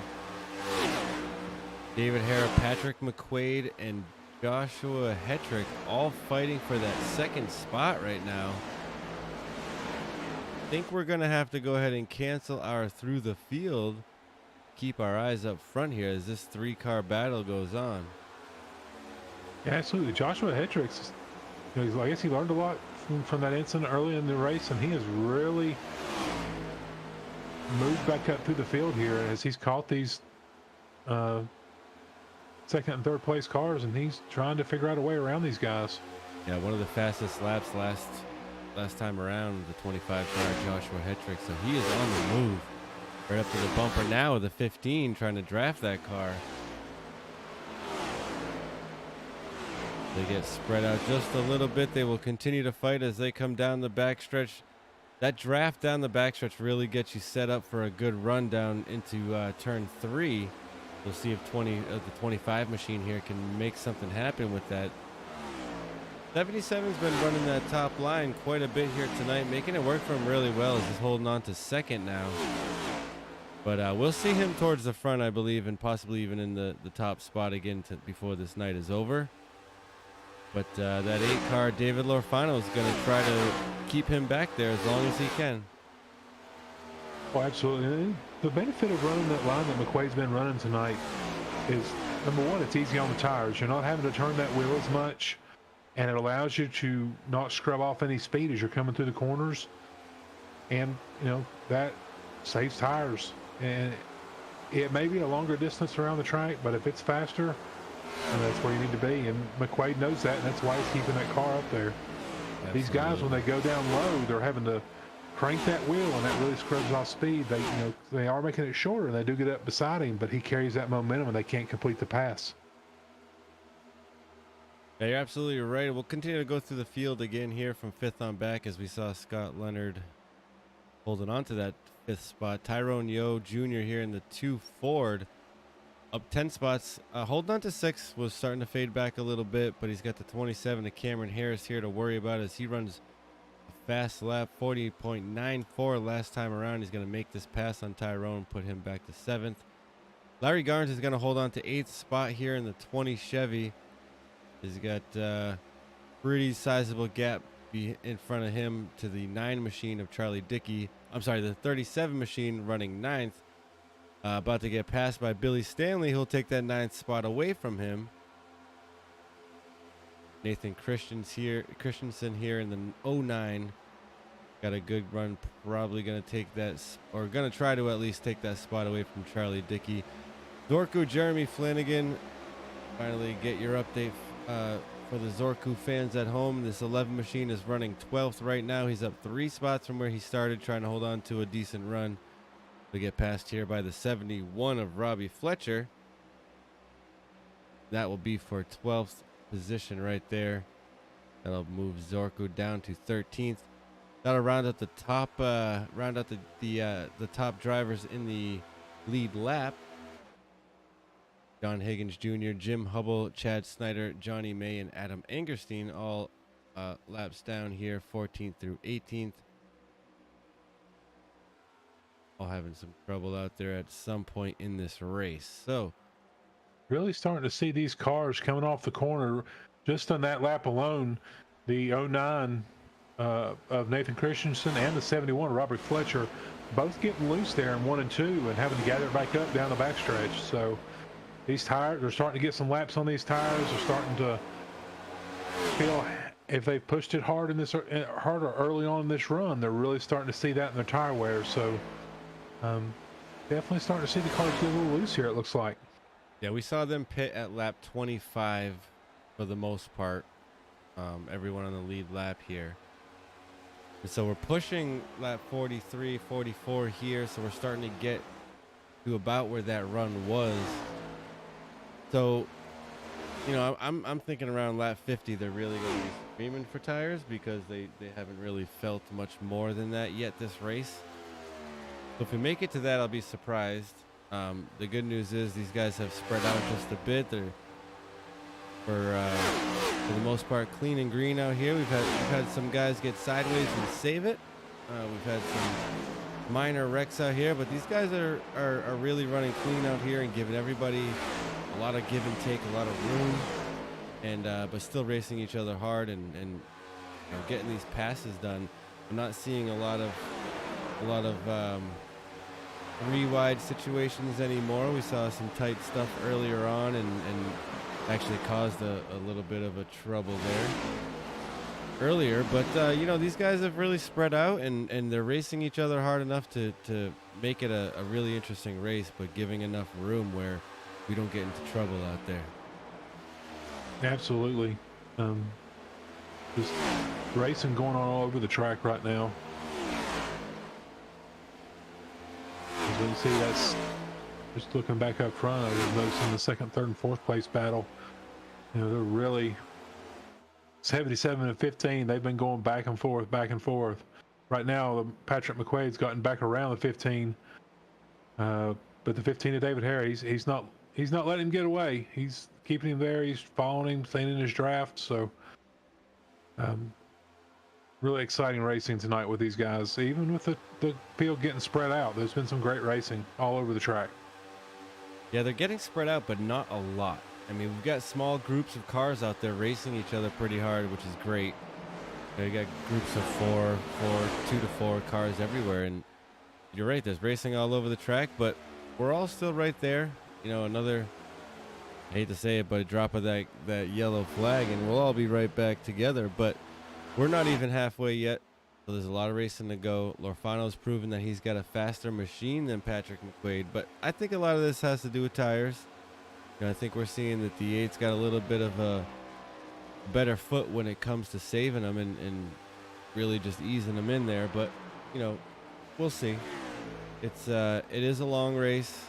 David Hara, Patrick McQuaid, and Joshua Hetrick all fighting for that second spot right now. I think we're going to have to go ahead and cancel our through the field. Keep our eyes up front here as this three-car battle goes on. Yeah, absolutely. Joshua Hetrick's, you know, I guess he learned a lot from that incident early in the race, and he has really moved back up through the field here as he's caught these second and third place cars, and he's trying to figure out a way around these guys. Yeah, one of the fastest laps last time around, the 25 car Joshua Hetrick, so he is on the move. Right up to the bumper now with the 15, trying to draft that car. They get spread out just a little bit. They will continue to fight as they come down the backstretch. That draft down the backstretch really gets you set up for a good run down into turn 3. We'll see if the 25 machine here can make something happen with that. 77's been running that top line quite a bit here tonight, making it work for him really well as he's holding on to second now. But we'll see him towards the front, I believe, and possibly even in the top spot again before this night is over. But that 8-car David Lorfano is going to try to keep him back there as long as he can. Oh, absolutely. The benefit of running that line that McQuaid's been running tonight is, number one, it's easy on the tires. You're not having to turn that wheel as much, and it allows you to not scrub off any speed as you're coming through the corners. And, you know, that saves tires. And it may be a longer distance around the track, but if it's faster, and that's where you need to be. And McQuaid knows that, and that's why he's keeping that car up there. Absolutely. These guys, when they go down low, they're having to crank that wheel, and that really scrubs off speed. They are making it shorter, and they do get up beside him, but he carries that momentum, and they can't complete the pass. Yeah, you're absolutely right. We'll continue to go through the field again here from 5th on back as we saw Scott Leonard holding on to that 5th spot. Tyrone Yo Jr. here in the 2 Ford. Up 10 spots. Holding on to 6 was starting to fade back a little bit, but he's got the 27 of Cameron Harris here to worry about as he runs a fast lap, 40.94 last time around. He's going to make this pass on Tyrone, put him back to 7th. Larry Garnes is going to hold on to 8th spot here in the 20 Chevy. He's got pretty sizable gap in front of him to the 9 machine of Charlie Dickey. I'm sorry, the 37 machine running 9th. About to get passed by Billy Stanley, who'll take that 9th spot away from him. Nathan Christensen here in the 09. Got a good run, probably going to take that, or going to try to at least take that spot away from Charlie Dickey. Zorku Jeremy Flanagan, finally get your update for the Zorku fans at home. This 11 machine is running 12th right now. He's up 3 spots from where he started, trying to hold on to a decent run. We get passed here by the 71 of Robbie Fletcher. That will be for 12th position right there. That'll move Zorku down to 13th. That'll round out the top, the top drivers in the lead lap. John Higgins Jr., Jim Hubble, Chad Snyder, Johnny May, and Adam Angerstein all laps down here, 14th through 18th. All having some trouble out there at some point in this race. So, really starting to see these cars coming off the corner. Just on that lap alone, the 09 of Nathan Christensen and the 71 of Robert Fletcher both getting loose there in 1 and 2 and having to gather it back up down the backstretch. So these tires, they're starting to get some laps on these tires. They're starting to feel, if they pushed it hard in this harder early on in this run, they're really starting to see that in their tire wear. So definitely starting to see the cars get a little loose here, it looks like. yeah, we saw them pit at lap 25 for the most part. Everyone on the lead lap here. And so we're pushing lap 43, 44 here. So we're starting to get to about where that run was. So, you know, I'm thinking around lap 50, they're really going to be screaming for tires because they haven't really felt much more than that yet this race. So if we make it to that, I'll be surprised. The good news is these guys have spread out just a bit. They're for the most part clean and green out here. We've had some guys get sideways and save it. We've had some minor wrecks out here, but these guys are really running clean out here and giving everybody a lot of give and take, a lot of room, and but still racing each other hard and you know, getting these passes done. I'm not seeing a lot of 3 wide situations anymore. We saw some tight stuff earlier on and actually caused a little bit of a trouble there earlier, but you know, these guys have really spread out and they're racing each other hard enough to make it a really interesting race, but giving enough room where we don't get into trouble out there. Absolutely. Just racing going on all over the track right now. As we can see, that's just looking back up front. I was noticing the 2nd, 3rd, and 4th place battle. You know, they're really 77 and 15. They've been going back and forth, back and forth. Right now, Patrick McQuaid's gotten back around the 15, but the 15 of David Harry, he's not letting him get away. He's keeping him there. He's following him, staying in his draft. So, really exciting racing tonight with these guys. Even with the field getting spread out, there's been some great racing all over the track. Yeah, they're getting spread out, but not a lot. I mean, we've got small groups of cars out there racing each other pretty hard, which is great. You got groups of 2 to 4 cars everywhere, and you're right, there's racing all over the track, but we're all still right there. You know, another, I hate to say it, but a drop of that yellow flag, and we'll all be right back together, but we're not even halfway yet. So there's a lot of racing to go. Lorfano's proven that he's got a faster machine than Patrick McQuaid, but I think a lot of this has to do with tires. You know, I think we're seeing that the 8's got a little bit of a better foot when it comes to saving them and really just easing them in there. But, you know, we'll see. It is a long race.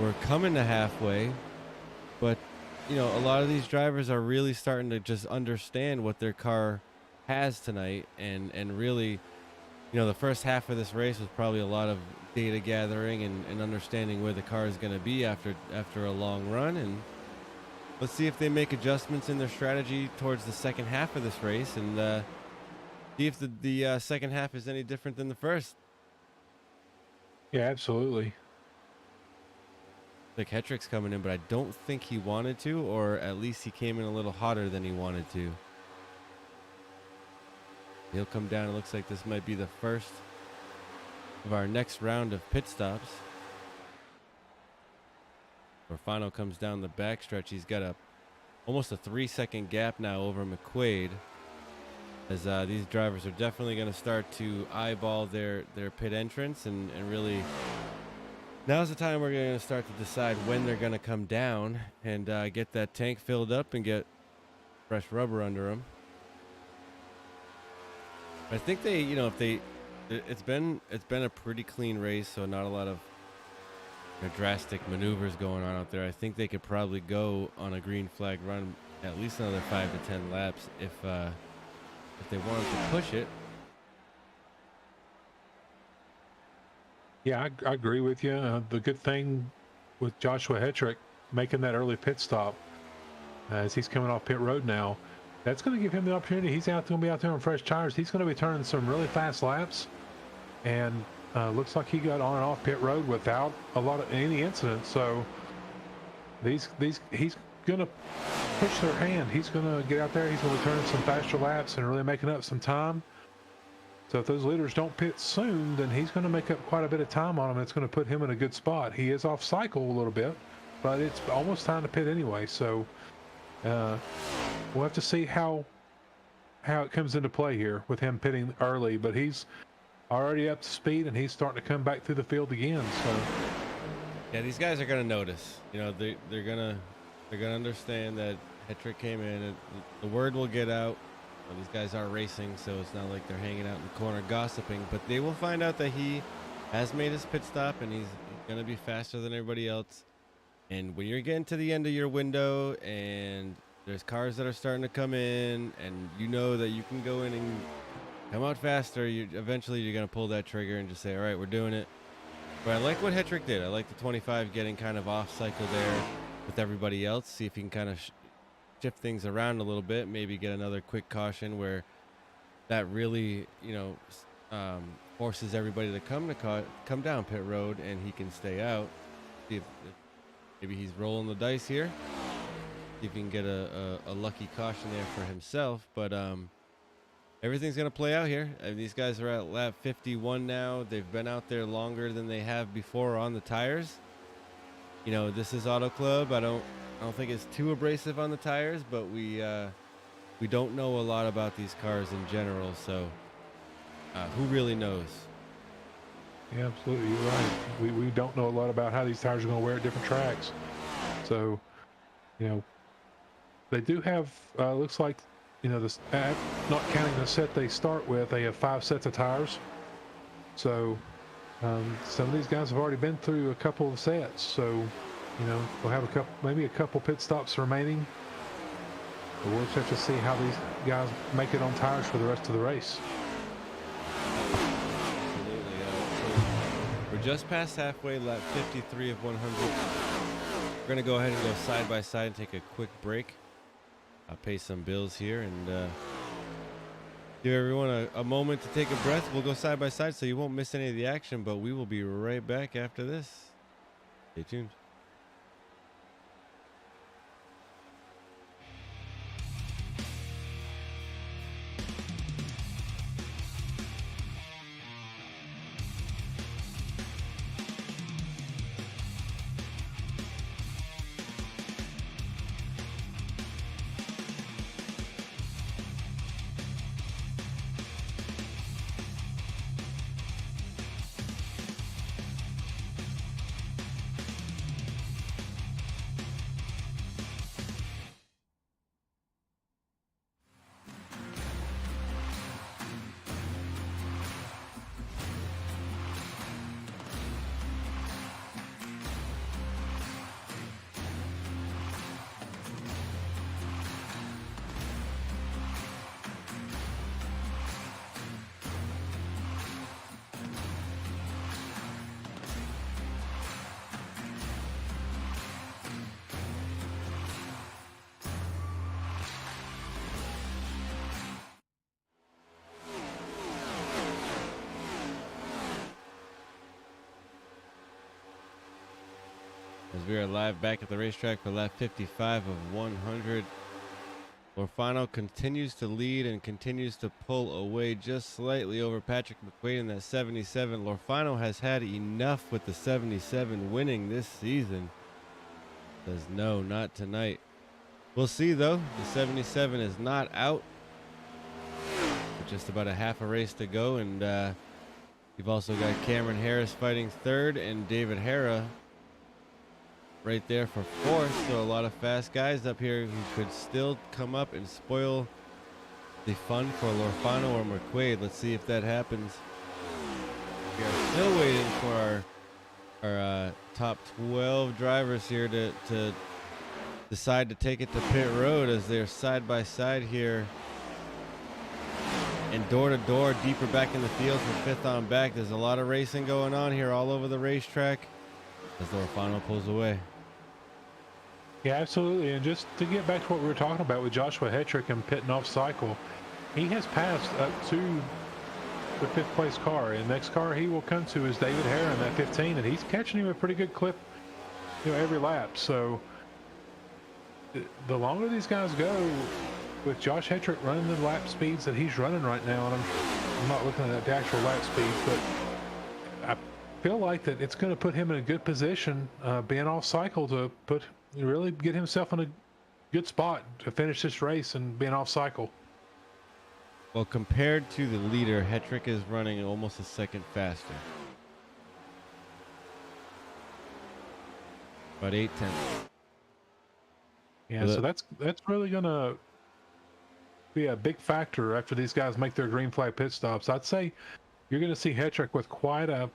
We're coming to halfway, but, you know, a lot of these drivers are really starting to just understand what their car has tonight, and really, you know, the first half of this race was probably a lot of data gathering and understanding where the car is going to be after a long run, and let's see if they make adjustments in their strategy towards the second half of this race, and see if the second half is any different than the first. Yeah, absolutely. Like Hetrick's coming in, but I don't think he wanted to, or at least he came in a little hotter than he wanted to. He'll come down. It looks like this might be the first of our next round of pit stops. Orfano comes down the backstretch. He's got almost a 3-second gap now over McQuaid, as these drivers are definitely going to start to eyeball their pit entrance and really Now's the time we're going to start to decide when they're going to come down and get that tank filled up and get fresh rubber under them. I think they, it's been a pretty clean race, so not a lot of drastic maneuvers going on out there. I think they could probably go on a green flag run at least another 5 to 10 laps if they wanted to push it. Yeah, I agree with you. The good thing with Joshua Hetrick making that early pit stop as he's coming off pit road now, that's going to give him the opportunity. He's going to be out there on fresh tires. He's going to be turning some really fast laps, and looks like he got on and off pit road without a lot of any incidents. So he's going to push their hand. He's going to get out there. He's going to be turning some faster laps and really making up some time. So if those leaders don't pit soon, then he's going to make up quite a bit of time on them. It's going to put him in a good spot. He is off cycle a little bit, but it's almost time to pit anyway. So we'll have to see how it comes into play here with him pitting early. But he's already up to speed, and he's starting to come back through the field again. So yeah, these guys are going to notice. They're going to understand that Hetrick came in, and the word will get out. Well, these guys are racing, so it's not like they're hanging out in the corner gossiping, but they will find out that he has made his pit stop and he's going to be faster than everybody else. And when you're getting to the end of your window and there's cars that are starting to come in and you know that you can go in and come out faster, eventually you're going to pull that trigger and just say, all right, we're doing it. But I like what Hetrick did. I like the 25 getting kind of off cycle there with everybody else, see if he can kind of shift things around a little bit, maybe get another quick caution where that really, forces everybody to come down pit road and he can stay out. See if maybe he's rolling the dice here. See if he can get a lucky caution there for himself. But everything's going to play out here. These guys are at lap 51 now. They've been out there longer than they have before on the tires. This is Auto Club. I don't think it's too abrasive on the tires, but we don't know a lot about these cars in general, so who really knows? yeah, absolutely, you're right. We don't know a lot about how these tires are going to wear at different tracks. So, they do have, looks like, this, not counting the set they start with, they have 5 sets of tires. So some of these guys have already been through a couple of sets, so we'll have maybe a couple pit stops remaining. But we'll just have to see how these guys make it on tires for the rest of the race. Absolutely. So we're just past halfway, lap 53 of 100. We're going to go ahead and go side by side and take a quick break. I'll pay some bills here and give everyone a moment to take a breath. We'll go side by side so you won't miss any of the action, but we will be right back after this. Stay tuned. As we are live back at the racetrack for lap 55 of 100. Lorfano continues to lead and continues to pull away just slightly over Patrick McQuaid in that 77. Lorfano has had enough with the 77 winning this season. Says no, not tonight. We'll see though. The 77 is not out. With just about a half a race to go, and You've also got Cameron Harris fighting third and David Hara right there for fourth. So a lot of fast guys up here who could still come up and spoil the fun for Lorfano or McQuaid. Let's see if that happens. We are still waiting for our top 12 drivers here to decide to take it to pit road, as they're side by side here and door to door, deeper back in the field for fifth on back. There's a lot of racing going on here all over the racetrack as Lorfano pulls away. Yeah, absolutely. And just to get back to what we were talking about with Joshua Hetrick and pitting off cycle, he has passed up to the fifth place car, and the next car he will come to is David Hara in that 15, and he's catching him a pretty good clip, every lap. So the longer these guys go, with Josh Hetrick running the lap speeds that he's running right now, and I'm not looking at the actual lap speed, but I feel like that it's going to put him in a good position, being off cycle, to really get himself in a good spot to finish this race and being off cycle. Well, compared to the leader, Hetrick is running almost a second faster. About 8/10. Yeah, so that's really going to be a big factor after these guys make their green flag pit stops. I'd say you're going to see Hetrick with quite a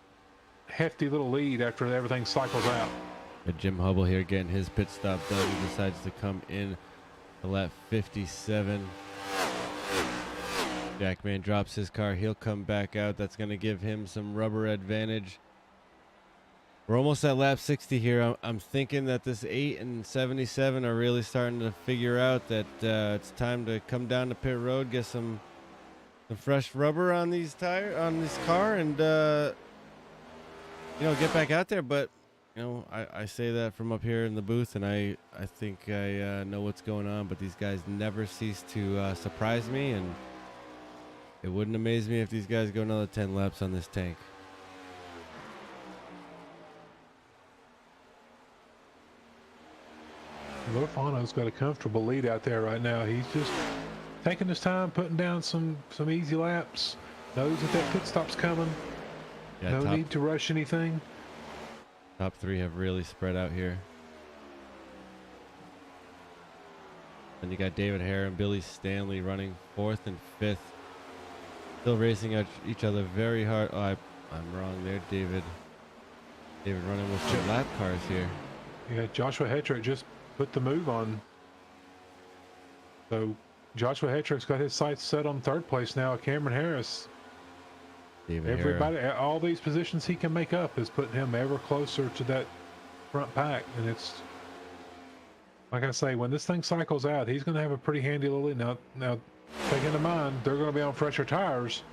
hefty little lead after everything cycles out. Jim Hubble here getting his pit stop done. He decides to come in to lap 57. Jackman drops his car. He'll come back out. That's going to give him some rubber advantage. We're almost at lap 60 here. I'm thinking that this 8 and 77 are really starting to figure out that it's time to come down to pit road, get some fresh rubber on this car, and get back out there. But I say that from up here in the booth, and I think I know what's going on. But these guys never cease to surprise me, and it wouldn't amaze me if these guys go another 10 laps on this tank. Lorfano's got a comfortable lead out there right now. He's just taking his time, putting down some easy laps. Knows that pit stop's coming. Yeah, no need to rush anything. Top three have really spread out here. And you got David Hare and Billy Stanley running fourth and fifth. Still racing at each other very hard. Oh, I'm wrong there. David running with some lap cars here. Yeah, Joshua Hetrick just put the move on. So Joshua Hetrick's got his sights set on third place now. Cameron Harris. Everybody, all these positions he can make up is putting him ever closer to that front pack. And it's, like I say, when this thing cycles out, he's going to have a pretty handy little lead. Now, take into mind, they're going to be on fresher tires,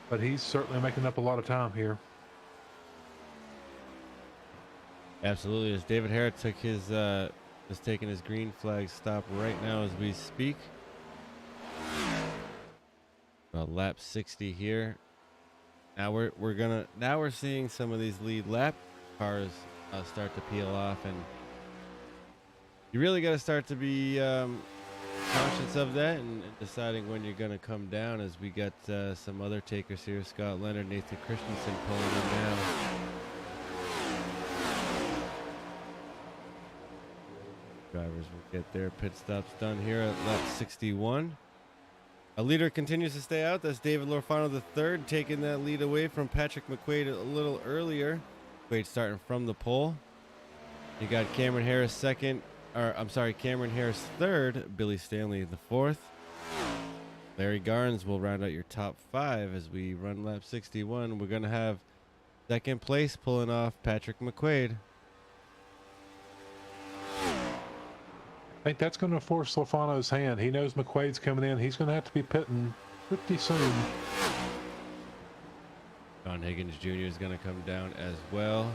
but he's certainly making up a lot of time here. Absolutely. As David Hare took his is taking his green flag stop right now as we speak. Lap 60 here. Now we're seeing some of these lead lap cars start to peel off, and you really got to start to be conscious of that and deciding when you're going to come down, as we got some other takers here. Scott Leonard, Nathan Christensen pulling in now. Drivers will get their pit stops done here at lap 61. A leader continues to stay out. That's David Lorfano III, taking that lead away from Patrick McQuaid a little earlier. McQuaid starting from the pole. You got Cameron Harris Cameron Harris third, Billy Stanley the fourth. Larry Garnes will round out your top five as we run lap 61. We're going to have second place pulling off Patrick McQuaid. I think that's going to force Lorfano's hand. He knows McQuaid's coming in. He's going to have to be pitting pretty soon. John Higgins Jr. is going to come down as well.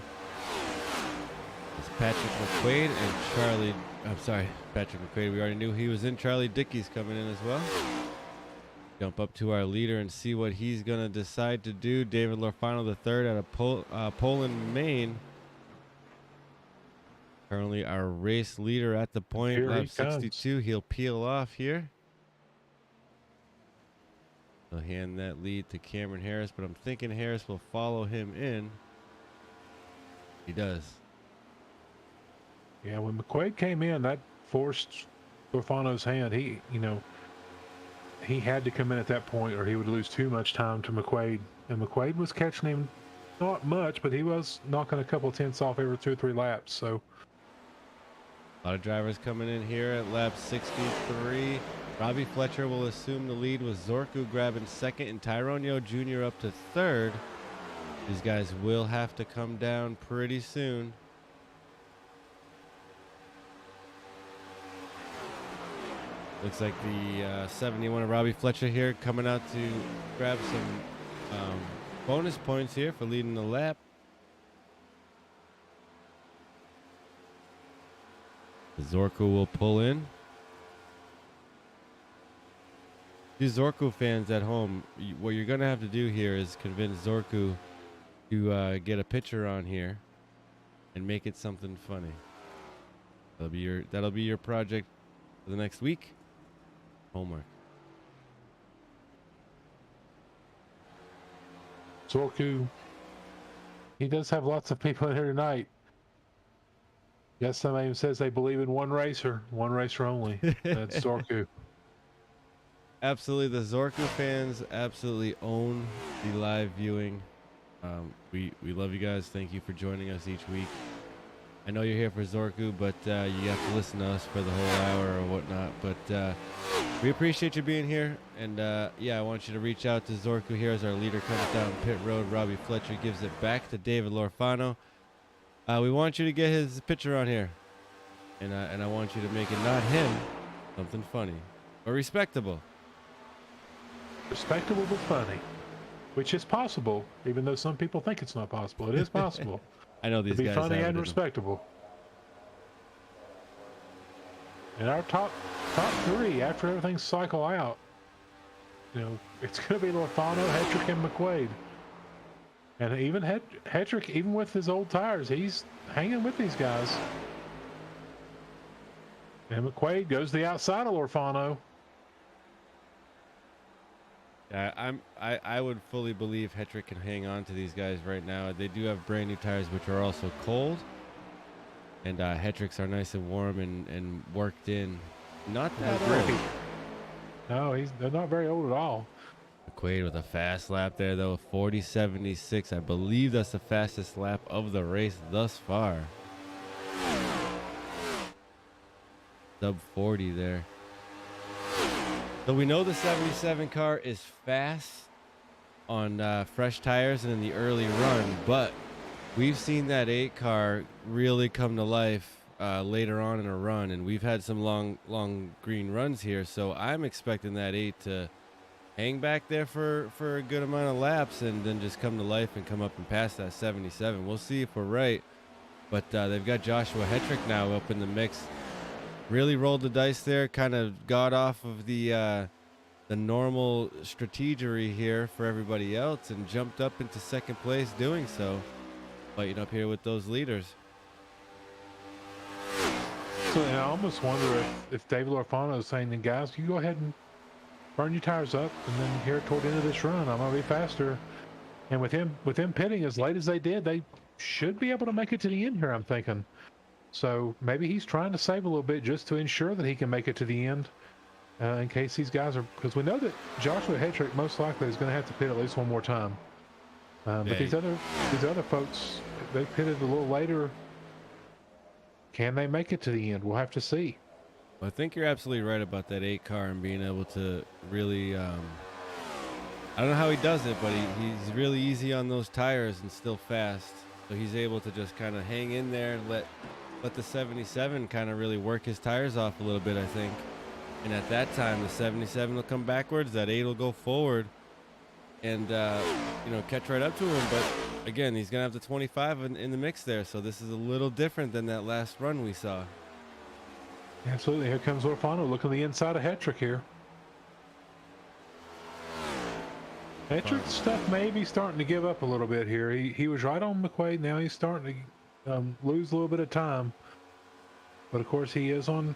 It's Patrick McQuaid and Patrick McQuaid. We already knew he was in. Charlie Dickey's coming in as well. Jump up to our leader and see what he's going to decide to do. David Lorfano III out of Poland, Maine. Currently our race leader at the point, lap 62. He'll peel off here. He'll hand that lead to Cameron Harris, but I'm thinking Harris will follow him in. He does. Yeah, when McQuaid came in, that forced Lorfano's hand. He had to come in at that point or he would lose too much time to McQuaid. And McQuaid was catching him not much, but he was knocking a couple of tenths off every 2 or 3 laps. So A lot of drivers coming in here at lap 63. Robbie Fletcher will assume the lead with Zorku grabbing second and Tyrone Yo Jr. up to third. These guys will have to come down pretty soon. Looks like the 71 of Robbie Fletcher here coming out to grab some bonus points here for leading the lap. Zorku will pull in. You Zorku fans at home, what you're going to have to do here is convince Zorku to get a picture on here and make it something funny. That'll be your project for the next week. Homework. Zorku, he does have lots of people in here tonight. Yes, somebody even says they believe in one racer only. That's Zorku. Absolutely, the Zorku fans absolutely own the live viewing. We love you guys. Thank you for joining us each week. I know you're here for Zorku, but you have to listen to us for the whole hour or whatnot. But we appreciate you being here. And yeah, I want you to reach out to Zorku here as our leader comes down pit road. Robbie Fletcher gives it back to David Lorfano. We want you to get his picture on here. And I want you to make it not him, something funny or respectable. Respectable but funny, which is possible, even though some people think it's not possible. It is possible. I know these to be guys funny have it and in them. respectable. And our top 3 after everything cycle out, it's going to be Lorfano, Hetrick, and McQuaid. And even Hetrick, even with his old tires, he's hanging with these guys. And McQuaid goes the outside of Lorfano. I would fully believe Hetrick can hang on to these guys right now. They do have brand new tires, which are also cold. And Hetrick's are nice and warm and worked in. Not that old. No, they're not very old at all. McQuaid with a fast lap there, though. 40.76. I believe that's the fastest lap of the race thus far. Sub 40 there. So we know the 77 car is fast on fresh tires and in the early run, but we've seen that 8 car really come to life later on in a run, and we've had some long green runs here, so I'm expecting that 8 to hang back there for a good amount of laps and then just come to life and come up and pass that 77. We'll see if we're right, but they've got Joshua Hetrick now up in the mix. Really rolled the dice there, kind of got off of the normal strategery here for everybody else and jumped up into second place doing so. Fighting up here with those leaders. So I almost wonder if David Lorfano is saying, then guys, you go ahead and burn your tires up, and then here toward the end of this run, I'm going to be faster. And with him pitting as late as they did, they should be able to make it to the end here, I'm thinking. So maybe he's trying to save a little bit just to ensure that he can make it to the end in case these guys are, because we know that Joshua Hetrick most likely is going to have to pit at least one more time. But these other folks, they pitted a little later. Can they make it to the end? We'll have to see. Well, I think you're absolutely right about that 8 car and being able to really, I don't know how he does it, but he's really easy on those tires and still fast. So he's able to just kind of hang in there and let the 77 kind of really work his tires off a little bit, I think. And at that time, the 77 will come backwards, that 8 will go forward and, catch right up to him. But again, he's going to have the 25 in the mix there. So this is a little different than that last run we saw. Absolutely. Here comes Lorfano looking the inside of Hetrick here. Hetrick's stuff may be starting to give up a little bit here. He was right on McQuaid. Now he's starting to lose a little bit of time. But of course, he is on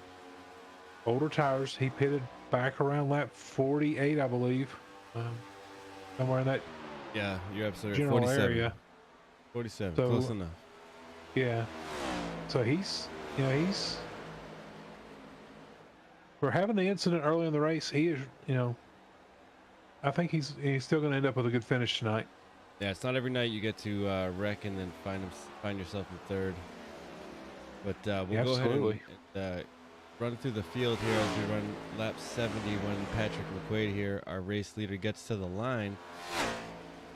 older tires. He pitted back around lap 48, I believe. somewhere in that Yeah, you're absolutely right. general 47. area. 47, So, close enough. Yeah. So he's for having the incident early in the race. He is, I think he's still going to end up with a good finish tonight. Yeah, it's not every night you get to wreck and then find yourself in third. But we'll go ahead Absolutely. and run through the field here as we run lap 70 when Patrick McQuaid here, our race leader, gets to the line.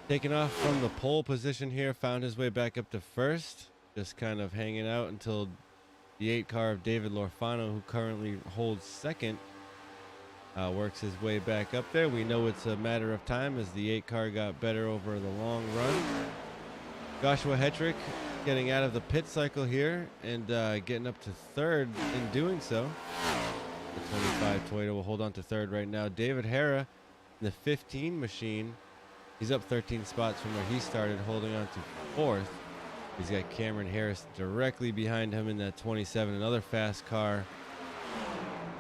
Taking off from the pole position here, found his way back up to first. Just kind of hanging out until the 8 car of David Lorfano, who currently holds second, works his way back up there. We know it's a matter of time as the 8 car got better over the long run. Joshua Hetrick getting out of the pit cycle here and getting up to third in doing so. The 25 Toyota will hold on to third right now. David Hara in the 15 machine. He's up 13 spots from where he started, holding on to fourth. He's got Cameron Harris directly behind him in that 27, another fast car,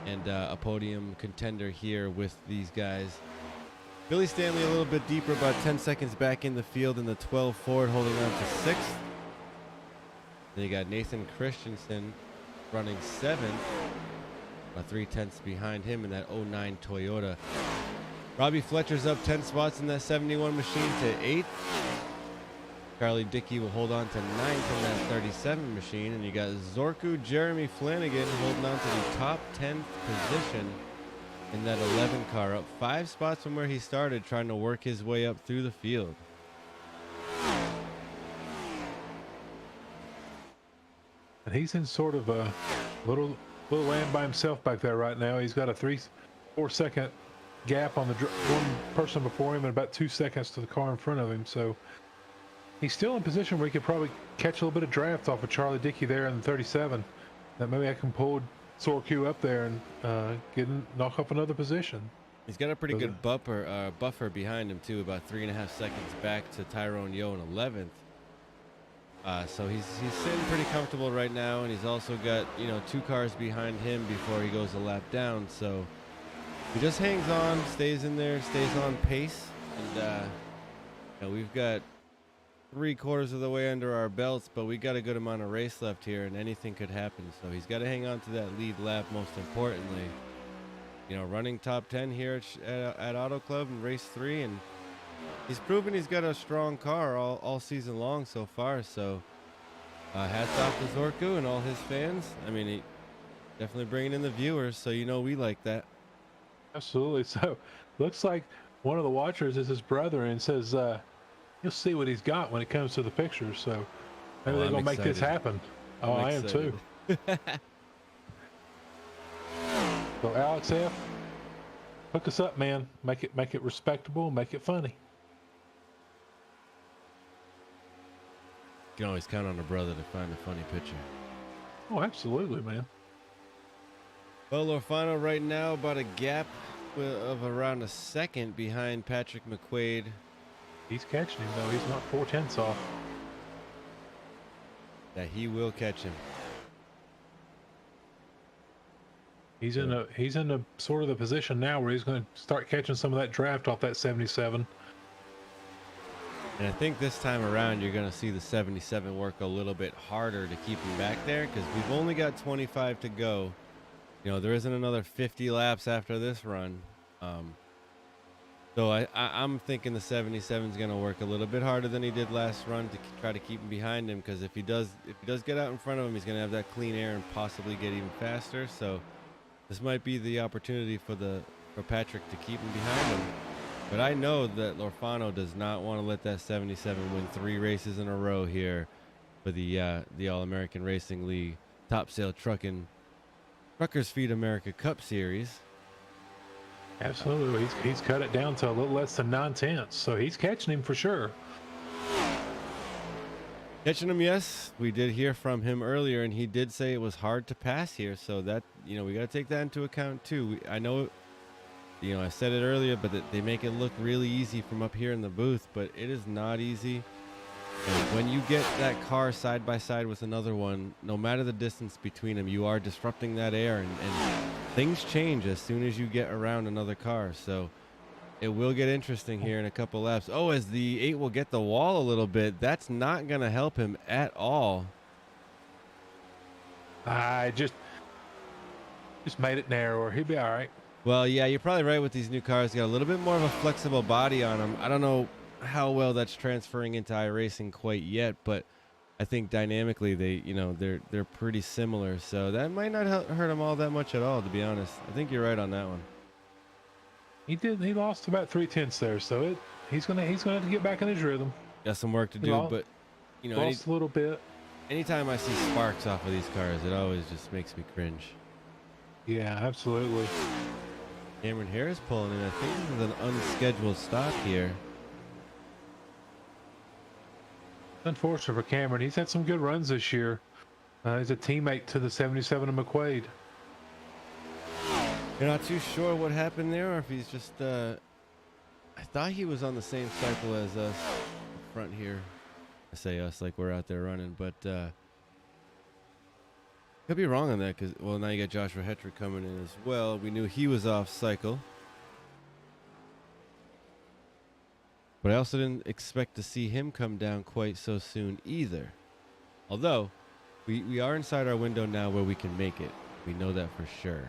and a podium contender here with these guys. Billy Stanley a little bit deeper, about 10 seconds back in the field in the 12 Ford, holding on to sixth. Then you got Nathan Christensen running seventh, about 3/10 behind him in that 09 Toyota. Robbie Fletcher's up 10 spots in that 71 machine to 8th. Charlie Dickey will hold on to 9th in that 37 machine. And you got Zorku Jeremy Flanagan holding on to the top 10th position in that 11 car, up 5 spots from where he started, trying to work his way up through the field. And he's in sort of a little land by himself back there right now. He's got a 3-4 second gap on the one person before him and about 2 seconds to the car in front of him. So he's still in position where he could probably catch a little bit of draft off of Charlie Dickey there in the 37. That maybe I can pull Sorku up there and knock up another position. He's got a pretty good buffer behind him too, about 3.5 seconds back to Tyrone Yo in 11th. So he's sitting pretty comfortable right now, and he's also got 2 cars behind him before he goes a lap down. So he just hangs on, stays in there, stays on pace, and we've got 3/4 of the way under our belts, but we got a good amount of race left here, and anything could happen. So he's got to hang on to that lead lap, most importantly. Running top 10 here at Auto Club in race 3, and he's proven he's got a strong car all season long so far. So hats off to Zorku and all his fans. I mean, he definitely bringing in the viewers, so we like that. Absolutely. So looks like one of the watchers is his brother and says you'll see what he's got when it comes to the pictures. So maybe they're going to make this happen. Oh, I am too. So Alex F., hook us up, man. Make it respectable, make it funny. You can always count on a brother to find a funny picture. Oh, absolutely, man. Well, Lorfano right now about a gap of around a second behind Patrick McQuaid. He's catching him though. He's not 4/10 off. That he will catch him. He's in a sort of the position now where he's going to start catching some of that draft off that 77. And I think this time around you're going to see the 77 work a little bit harder to keep him back there, because we've only got 25 to go. There isn't another 50 laps after this run. So I'm thinking the 77 is going to work a little bit harder than he did last run to try to keep him behind him, because if he does get out in front of him, he's going to have that clean air and possibly get even faster. So this might be the opportunity for Patrick to keep him behind him. But I know that Lorfano does not want to let that 77 win 3 races in a row here for the All-American Racing League Topsail Truckers Feed America Cup Series. Absolutely. He's cut it down to a little less than 9/10, so he's catching him for sure. Catching him, yes. We did hear from him earlier, and he did say it was hard to pass here. So that, we got to take that into account too. I know, I said it earlier, but they make it look really easy from up here in the booth, but it is not easy. And when you get that car side by side with another one, no matter the distance between them, you are disrupting that air, and things change as soon as you get around another car. So It will get interesting here in a couple laps. Oh, as the 8 will get the wall a little bit, that's not going to help him at all. I just made it narrower. He'll be all right. Well, yeah, you're probably right with these new cars. Got a little bit more of a flexible body on them. I don't know how well that's transferring into iRacing quite yet, but I think dynamically they're pretty similar. So that might not hurt him all that much at all, to be honest. I think you're right on that one. He lost about 3/10 there, so he's gonna have to get back in his rhythm. Got some work to do, but Lost a little bit. anytime I see sparks off of these cars, it always just makes me cringe. Yeah, absolutely. Cameron Harris pulling in. I think this is an unscheduled stop here. Unfortunate for Cameron. He's had some good runs this year. He's a teammate to the 77 of McQuaid. You're not too sure what happened there, or if he's just, I thought he was on the same cycle as us up front here. I say us like we're out there running, but could be wrong on that because, well, now you got Joshua Hetrick coming in as well. We knew he was off cycle. But I also didn't expect to see him come down quite so soon either. Although, we are inside our window now where we can make it. We know that for sure.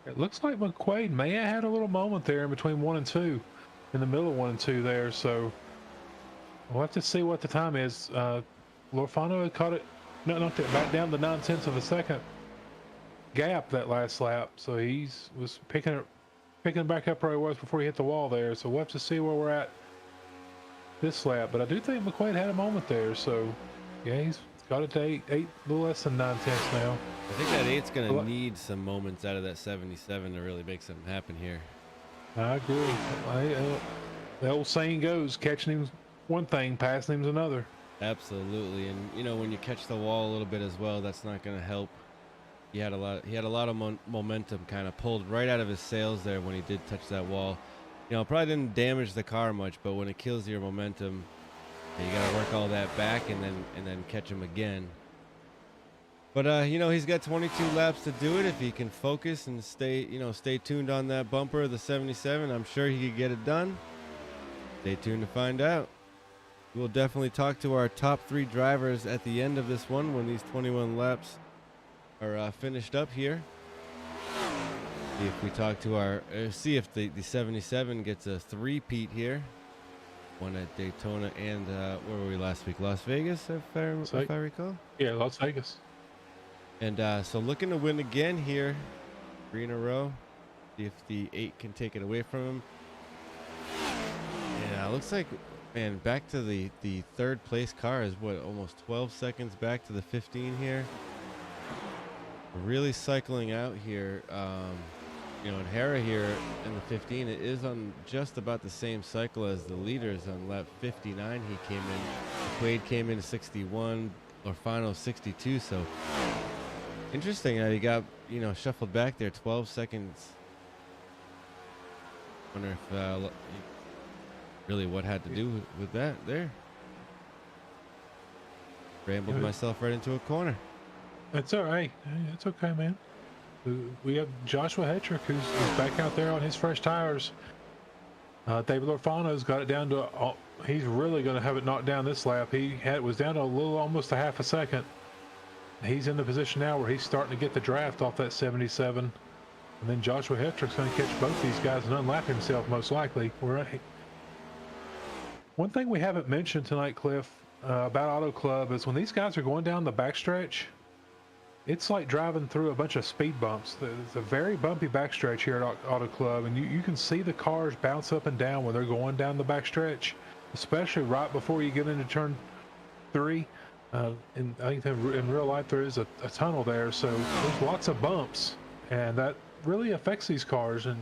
It looks like McQuaid may have had a little moment there in between 1 and 2, in the middle of 1 and 2 there. So we'll have to see what the time is. Lorfano had caught it, knocked it back down to 9/10 of a second gap that last lap. So was picking back up where he was before he hit the wall there. So we'll have to see where we're at this lap. But I do think McQuaid had a moment there. So yeah, he's got it to 8, a little less than 9/10 now. I think that 8's going to need some moments out of that 77 to really make something happen here. I agree. The old saying goes, catching him's one thing, passing him's another. Absolutely. And when you catch the wall a little bit as well, that's not going to help. He had a lot of momentum kind of pulled right out of his sails there when he did touch that wall. Probably didn't damage the car much, but when it kills your momentum, you got to work all that back and then catch him again. But he's got 22 laps to do it. If he can focus and stay tuned on that bumper, the 77, I'm sure he could get it done. Stay tuned to find out. We'll definitely talk to our top 3 drivers at the end of this one when these 21 laps are finished up here. See if we talk to see if the 77 gets a 3-peat here. One at Daytona and where were we last week? Las Vegas, if I recall. Yeah, Las Vegas. And so looking to win again here, 3 in a row. See if the 8 can take it away from him. Yeah, looks like, man, back to the 3rd place car is what, almost 12 seconds back to the 15 here. Really cycling out here. And Hara here in the 15, it is on just about the same cycle as the leaders. On lap 59 he came in. Quaid came in 61, Lorfano 62, so interesting how he got shuffled back there 12 seconds. Wonder if really what had to do with that there. Rambled myself right into a corner. That's all right. It's okay, man. We have Joshua Hetrick who's back out there on his fresh tires. David Lorfano's got it down to, he's really going to have it knocked down this lap. He was down to almost a half a second. He's in the position now where he's starting to get the draft off that 77. And then Joshua Hetrick's going to catch both these guys and unlap himself most likely. One thing we haven't mentioned tonight, Cliff, about Auto Club is when these guys are going down the backstretch, it's like driving through a bunch of speed bumps. It's a very bumpy backstretch here at Auto Club, and you can see the cars bounce up and down when they're going down the backstretch, especially right before you get into turn 3. And I think in real life there is a tunnel there, so there's lots of bumps, and that really affects these cars, and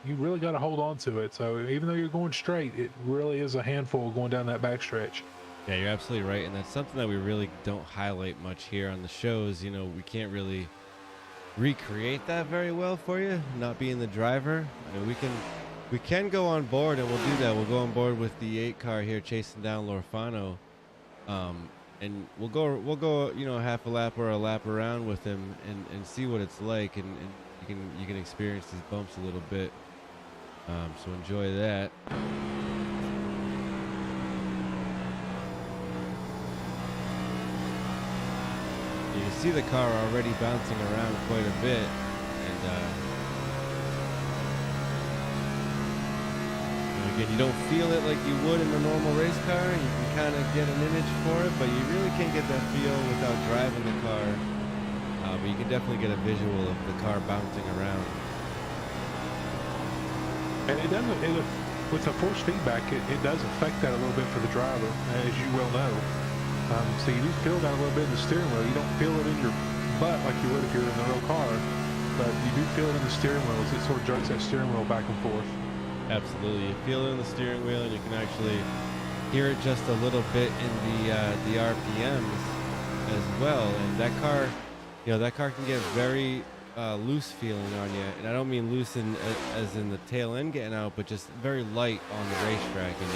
you really got to hold on to it. So even though you're going straight, it really is a handful going down that backstretch. Yeah, you're absolutely right, and that's something that we really don't highlight much here on the shows. We can't really recreate that very well for you, not being the driver. I mean, we can go on board, and we'll do that. We'll go on board with the 8 car here chasing down Lorfano, and we'll go half a lap or a lap around with him and see what it's like, and you can experience these bumps a little bit. So enjoy that. You can see the car already bouncing around quite a bit, and again, you don't feel it like you would in a normal race car. You can kind of get an image for it, but you really can't get that feel without driving the car. But you can definitely get a visual of the car bouncing around. And it doesn't, with the force feedback, it does affect that a little bit for the driver, as you well know. So you do feel that a little bit in the steering wheel. You don't feel it in your butt like you would if you're in a real car, but you do feel it in the steering wheel as it sort of jerks that steering wheel back and forth. Absolutely, you feel it in the steering wheel, and you can actually hear it just a little bit in the RPMs as well. And that car, that car can get very loose feeling on you, and I don't mean loose as in the tail end getting out, but just very light on the racetrack, and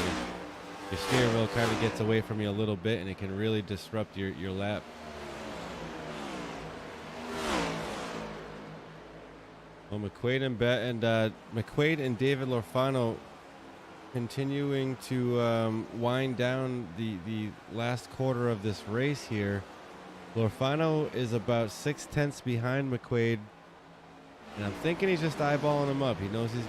your steering wheel kind of gets away from you a little bit, and it can really disrupt your lap. Well, McQuaid and David Lorfano continuing to wind down the last quarter of this race here. Lorfano is about 6/10 behind McQuaid, and I'm thinking he's just eyeballing him up. He knows he's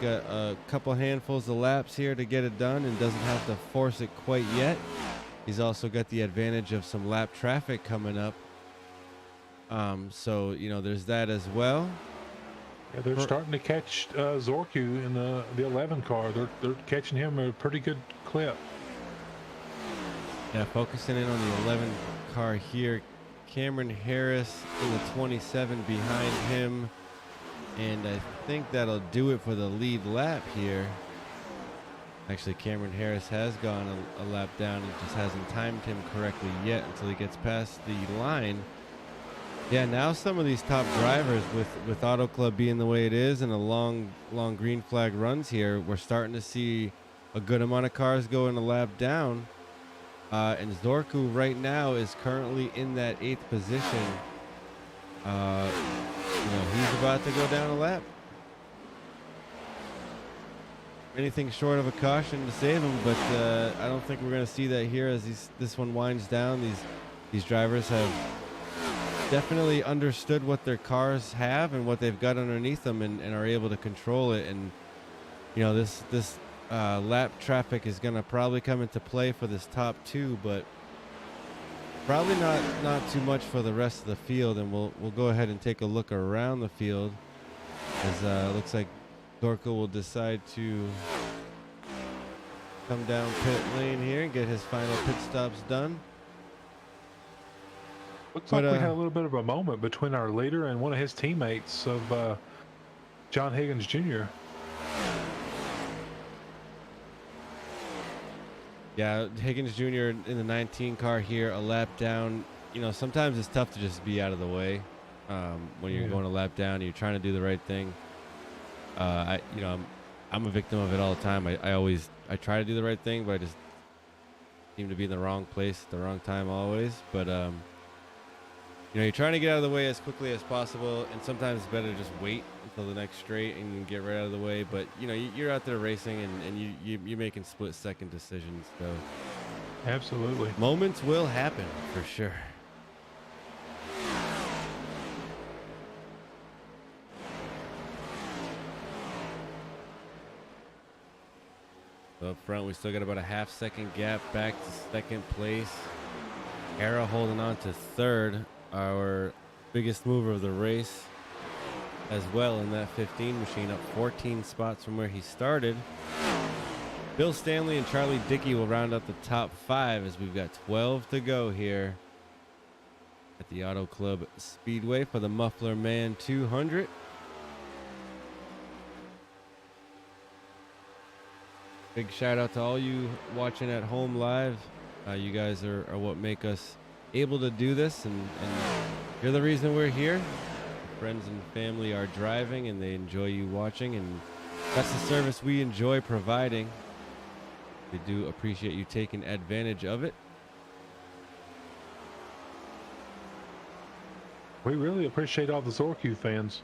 got a couple handfuls of laps here to get it done, and doesn't have to force it quite yet. He's also got the advantage of some lap traffic coming up. So there's that as well. Yeah, they're starting to catch Zorku in the 11 car. They're catching him at a pretty good clip. Yeah, focusing in on the 11 car here. Cameron Harris in the 27 behind him, and I think that'll do it for the lead lap here. Actually, Cameron Harris has gone a lap down and just hasn't timed him correctly yet until he gets past the line. Yeah, now some of these top drivers, with Auto Club being the way it is and a long green flag runs here, we're starting to see a good amount of cars going a lap down. And Zorku right now is currently in that 8th position. He's about to go down a lap. Anything short of a caution to save him, but I don't think we're going to see that here as this one winds down. These drivers have definitely understood what their cars have and what they've got underneath them, and are able to control it. And this lap traffic is going to probably come into play for this top 2, but probably not too much for the rest of the field. And we'll go ahead and take a look around the field, as it looks like Zorko will decide to come down pit lane here and get his final pit stops done. Looks like we had a little bit of a moment between our leader and one of his teammates of John Higgins Jr. Yeah, Higgins Jr. in the 19 car here, a lap down. Sometimes it's tough to just be out of the way when you're going a lap down and you're trying to do the right thing. I'm a victim of it all the time. I try to do the right thing, but I just seem to be in the wrong place at the wrong time always. But you're trying to get out of the way as quickly as possible, and sometimes it's better to just wait until the next straight and get right out of the way. But you're out there racing, and you're making split-second decisions. So Absolutely. moments will happen for sure. Up front, we still got about a half-second gap back to second place. Era holding on to third, our biggest mover of the race as well in that 15 machine, up 14 spots from where he started. Bill Stanley and Charlie Dickey will round up the top 5 as we've got 12 to go here at the Auto Club Speedway for the Muffler Man 200. Big shout out to all you watching at home live. You guys are what make us able to do this, and you're the reason we're here. Friends and family are driving, and they enjoy you watching, and that's the service we enjoy providing. We do appreciate you taking advantage of it. We really appreciate all the Zorku fans.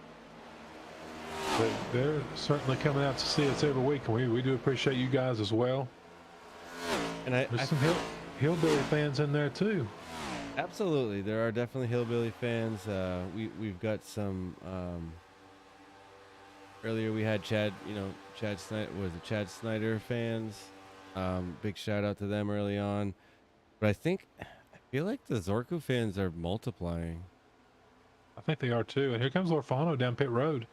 but they're certainly coming out to see us every week, and we do appreciate you guys as well. And There's some hillbilly fans in there too. absolutely, there are definitely hillbilly fans. We've got some. Earlier we had Chad Snyder fans. Big shout out to them early on. But I feel like the Zorku fans are multiplying. I think they are too. And here comes Lorfano down pit road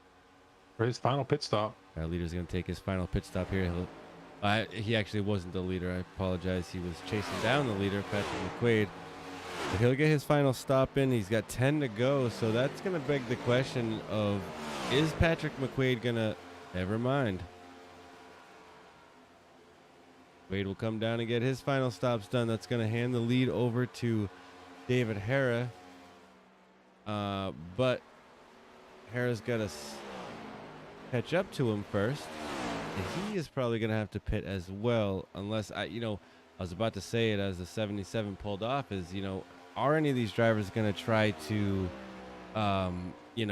for his final pit stop. Our leader's going to take his final pit stop here. He actually wasn't the leader. I apologize. He was chasing down the leader, Patrick McQuaid. But he'll get his final stop in. He's got 10 to go. So that's going to beg the question of, is Patrick McQuaid going to... Never mind. Wade will come down and get his final stops done. That's going to hand the lead over to David Hara. But Hara's got to catch up to him first. And he is probably going to have to pit as well, unless I was about to say it as the 77 pulled off, is, are any of these drivers going to try to, are they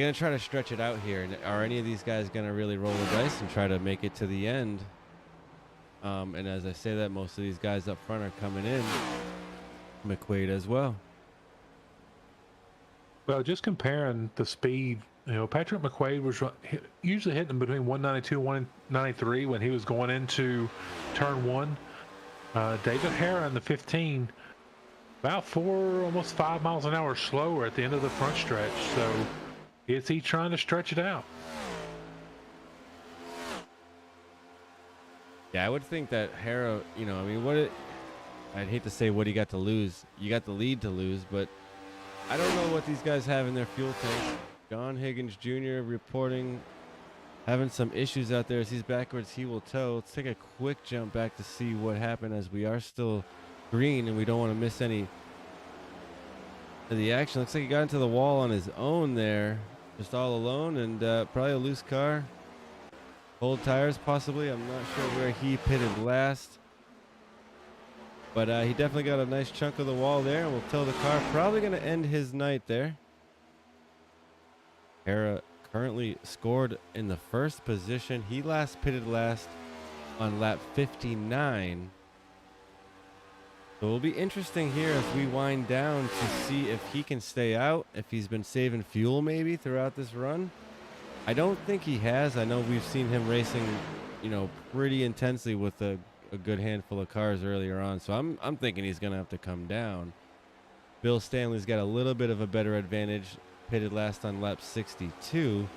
going to try to stretch it out here? Are any of these guys going to really roll the dice and try to make it to the end? And as I say that, most of these guys up front are coming in. McQuaid as well. Well, just comparing the speed, Patrick McQuaid was usually hitting between 192 and 193 when he was going into turn one. David Hara in the 15, about almost 5 miles an hour slower at the end of the front stretch. So is he trying to stretch it out? Yeah, I would think that Hara, I'd hate to say what he got to lose. You got the lead to lose, but I don't know what these guys have in their fuel tank. John Higgins Jr. reporting having some issues out there as he's backwards. He will tow. Let's take a quick jump back to see what happened, as we are still green and we don't want to miss any of the action. Looks like he got into the wall on his own there, just all alone, and probably a loose car. Cold tires possibly. I'm not sure where he pitted last. But he definitely got a nice chunk of the wall there, and will tow the car. Probably going to end his night there. Hara currently scored in the first position. He pitted last on lap 59. So it'll be interesting here as we wind down to see if he can stay out, if he's been saving fuel maybe throughout this run. I don't think he has. I know we've seen him racing, pretty intensely with a good handful of cars earlier on. So I'm thinking he's going to have to come down. Bill Stanley's got a little bit of a better advantage, pitted last on lap 62.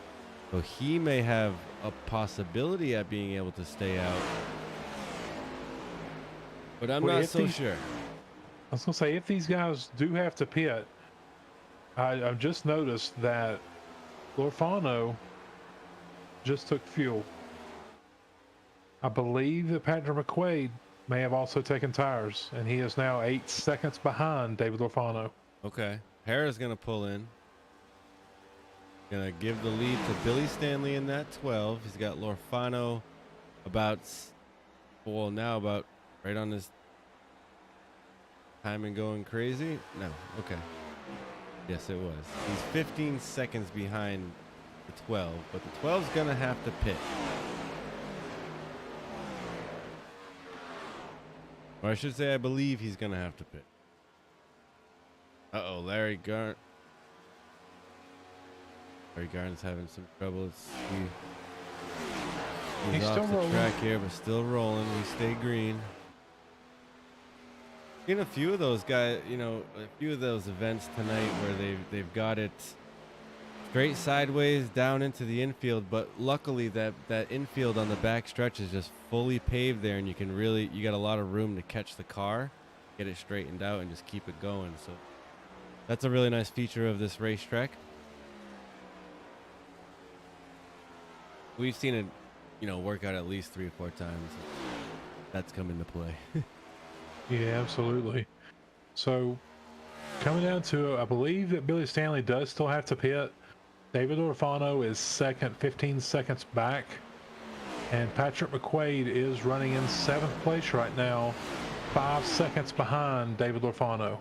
So he may have a possibility at being able to stay out. But I'm not so sure. I was going to say, if these guys do have to pit, I've just noticed that Lorfano just took fuel. I believe that Patrick McQuaid may have also taken tires, and he is now 8 seconds behind David Lorfano. Okay. Hara's going to pull in. Going to give the lead to Billy Stanley in that 12. He's got Lorfano about right on his timing going crazy. No. Okay. Yes, it was. He's 15 seconds behind the 12, but the 12's going to have to pit. Or I should say, I believe he's going to have to pit. Uh-oh, Larry Garn's having some trouble. He's off still the rolling. track here, but still rolling. We stay green. In a few of those guys, a few of those events tonight where they've got it straight sideways down into the infield, but luckily that infield on the back stretch is just fully paved there, and you got a lot of room to catch the car, get it straightened out, and just keep it going. So that's a really nice feature of this racetrack. We've seen it, work out at least 3 or 4 times. That's come into play. Yeah, absolutely. So coming down to, I believe that Billy Stanley does still have to pit. David Lorfano is second, 15 seconds back. And Patrick McQuaid is running in 7th place right now, 5 seconds behind David Lorfano,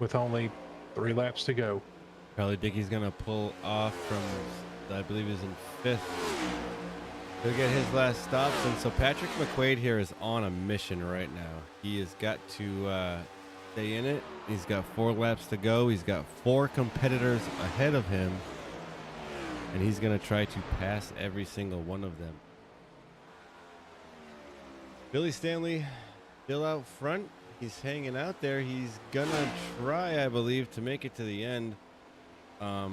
with only 3 laps to go. Probably think he's gonna pull off from, I believe he's in 5th. He'll get his last stops, and so Patrick McQuaid here is on a mission right now. He has got to stay in it. He's got 4 laps to go. He's got 4 competitors ahead of him, and he's gonna try to pass every single one of them. Billy Stanley still out front. He's hanging out there. He's gonna try, I believe, to make it to the end. I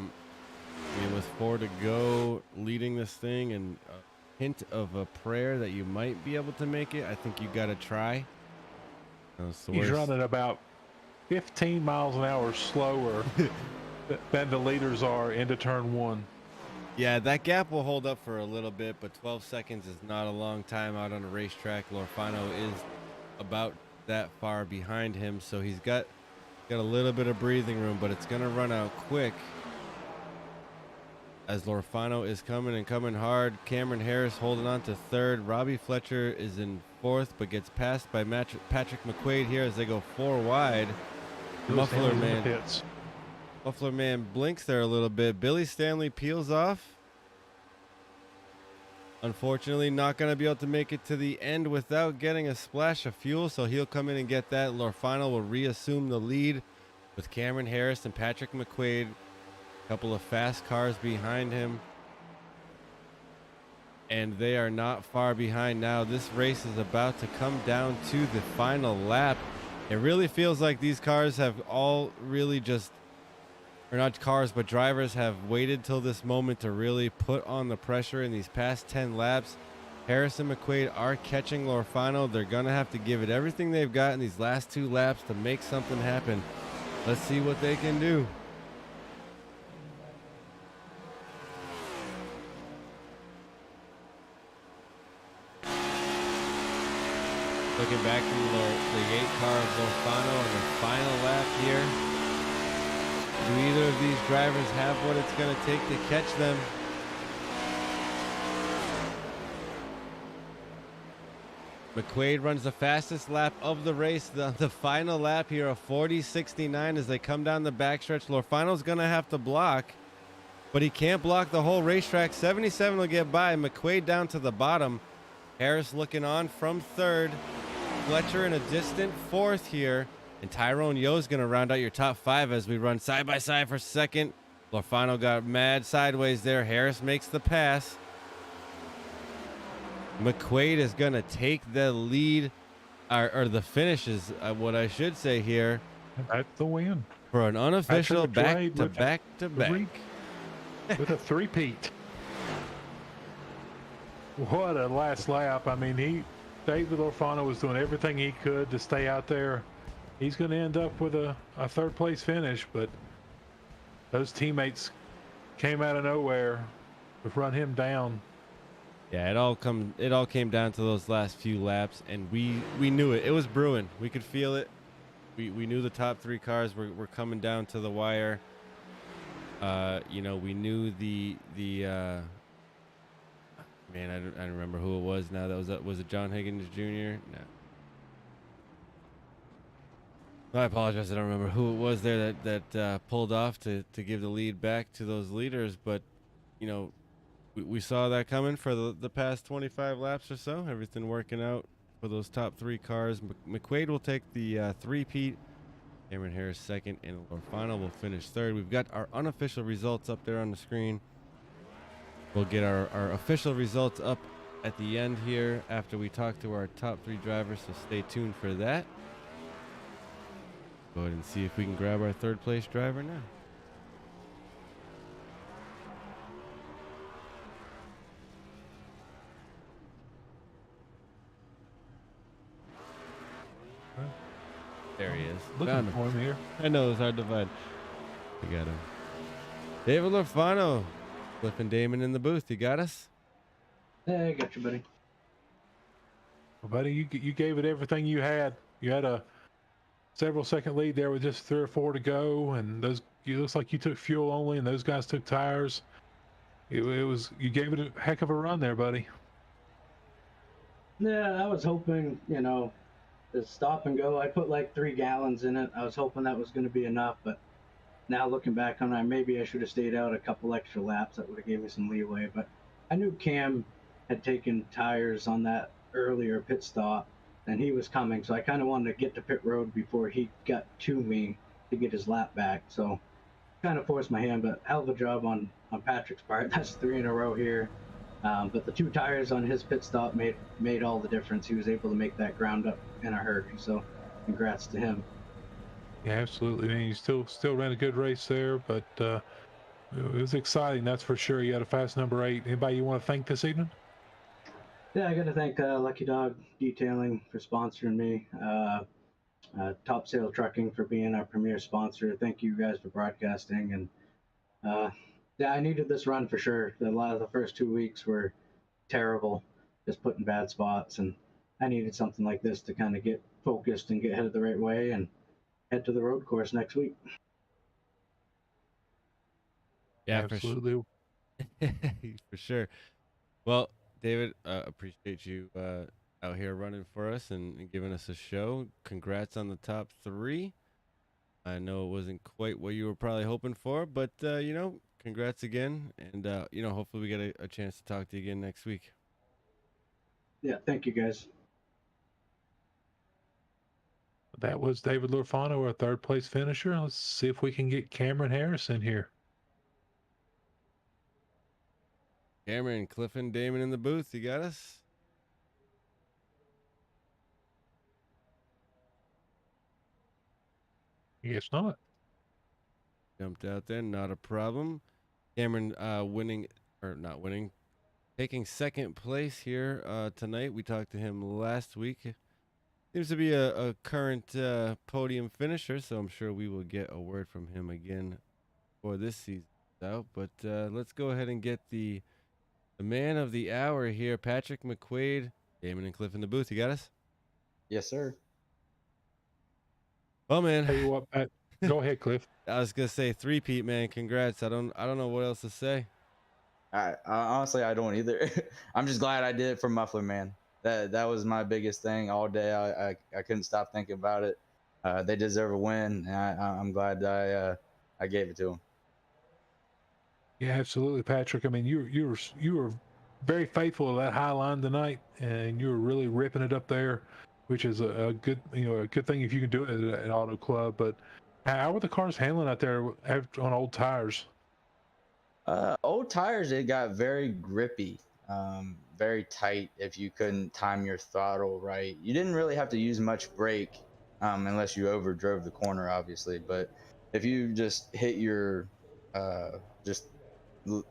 mean, with 4 to go, leading this thing, and a hint of a prayer that you might be able to make it, I think you got to try. He's running about 15 miles an hour slower than the leaders are into turn 1. Yeah, that gap will hold up for a little bit, but 12 seconds is not a long time out on a racetrack. Lorfano is about that far behind him, so he's got a little bit of breathing room, but it's going to run out quick. As Lorfano is coming hard. Cameron Harris holding on to 3rd. Robbie Fletcher is in 4th, but gets passed by Patrick McQuaid here as they go 4 wide. Muffler Man blinks there a little bit. Billy Stanley peels off. Unfortunately, not going to be able to make it to the end without getting a splash of fuel, so he'll come in and get that. Lorfano will reassume the lead with Cameron Harris and Patrick McQuaid. Couple of fast cars behind him, and they are not far behind now. This race is about to come down to the final lap. It really feels like these cars have all really just, or not cars, but drivers have waited till this moment to really put on the pressure in these past 10 laps. Harris and McQuaid are catching Lorfano. They're gonna have to give it everything they've got in these last 2 laps to make something happen. Let's see what they can do. Looking back from the 8 car of Lorfano on the final lap here. Do either of these drivers have what it's going to take to catch them? McQuaid runs the fastest lap of the race. The final lap here, a 40.69 as they come down the backstretch. Lorfano's going to have to block, but he can't block the whole racetrack. 77 will get by. McQuaid down to the bottom. Harris looking on from 3rd. Fletcher in a distant 4th here. And Tyrone Yo's going to round out your top 5 as we run side by side for 2nd. Lorfano got mad sideways there. Harris makes the pass. McQuaid is going to take the lead, or the finish is what I should say here. That's the win. For an unofficial back-to-back. With a 3-peat. What a last lap. I mean, David Lorfano was doing everything he could to stay out there. He's going to end up with a 3rd place finish, but those teammates came out of nowhere to run him down. Yeah, it all came down to those last few laps, and we knew it. It was brewing. We could feel it. We knew the top 3 cars were coming down to the wire. You know, we knew the man, I don't remember who it was now. Was it John Higgins Jr.? No. I apologize. I don't remember who it was there that pulled off to give the lead back to those leaders. But, you know, we saw that coming for the past 25 laps or so. Everything working out for those top 3 cars. McQuaid will take the 3-peat. Cameron Harris 2nd, and Lorfano will finish 3rd. We've got our unofficial results up there on the screen. We'll get our official results up at the end here after we talk to our top 3 drivers, so stay tuned for that. Go ahead and see if we can grab our 3rd place driver now. There he is. Looking for him here. I know it's hard to find. We got him. David Lorfano. Cliff and Damon in the booth. You got us? Yeah, I got you, buddy. Well, buddy, you gave it everything you had. You had a several second lead there with just 3 or 4 to go, and it looks like you took fuel only, and those guys took tires. You gave it a heck of a run there, buddy. Yeah, I was hoping, you know, to stop and go. I put like 3 gallons in it. I was hoping that was going to be enough, but now looking back on it, maybe I should have stayed out a couple extra laps. That would have gave me some leeway. But I knew Cam had taken tires on that earlier pit stop, and he was coming. So I kind of wanted to get to pit road before he got to me to get his lap back. So kind of forced my hand, but hell of a job on Patrick's part. That's 3 in a row here. But the 2 tires on his pit stop made all the difference. He was able to make that ground up in a hurry. So congrats to him. Yeah, absolutely. Man, you still ran a good race there, but it was exciting, that's for sure. You had a fast number 8. Anybody you want to thank this evening? Yeah, I got to thank Lucky Dog Detailing for sponsoring me. Topsail Trucking for being our premier sponsor. Thank you guys for broadcasting. And yeah, I needed this run for sure. A lot of the first 2 weeks were terrible, just put in bad spots, and I needed something like this to kind of get focused and get headed the right way and head to the road course next week. Yeah, Absolutely. for sure. Well, David, appreciate you out here running for us and giving us a show. Congrats on the top 3. I know it wasn't quite what you were probably hoping for, but congrats again, and hopefully we get a chance to talk to you again next week. Yeah, thank you guys. That was David Lurfano, our 3rd place finisher. Let's see if we can get Cameron Harris in here. Cameron, Clifton, Damon in the booth. You got us? Guess not. Jumped out there, not a problem. Cameron not winning, taking 2nd place here tonight. We talked to him last week. Seems to be a current podium finisher, so I'm sure we will get a word from him again for this season out. But let's go ahead and get the man of the hour here, Patrick McQuaid. Damon and Cliff in the booth. You got us? Yes, sir. Well, man. Tell you what, Pat, go ahead, Cliff. I was gonna say 3-peat, man. Congrats. I don't know what else to say. Honestly, I don't either. I'm just glad I did it for Muffler Man. That was my biggest thing all day. I couldn't stop thinking about it. They deserve a win, and I'm glad I gave it to them. Yeah, absolutely, Patrick. I mean, you were very faithful to that high line tonight, and you were really ripping it up there, which is a good a good thing if you can do it at an auto club. But how were the cars handling out there on old tires? Old tires, it got very grippy, very tight. If you couldn't time your throttle right, you didn't really have to use much brake, unless you overdrove the corner, obviously. But if you just hit your,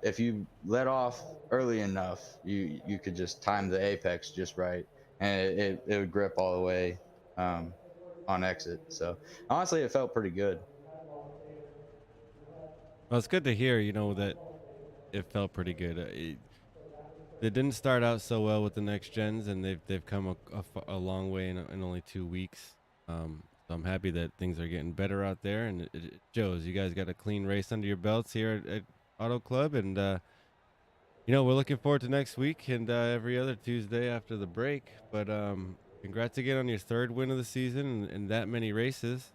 if you let off early enough, you could just time the apex just right, and it would grip all the way, on exit. So honestly, it felt pretty good. Well, it's good to hear. That it felt pretty good. They didn't start out so well with the next gens, and they've come a long way in only 2 weeks. So I'm happy that things are getting better out there, and it shows. You guys got a clean race under your belts here at Auto Club, and we're looking forward to next week and every other Tuesday after the break. But congrats again on your 3rd win of the season and that many races.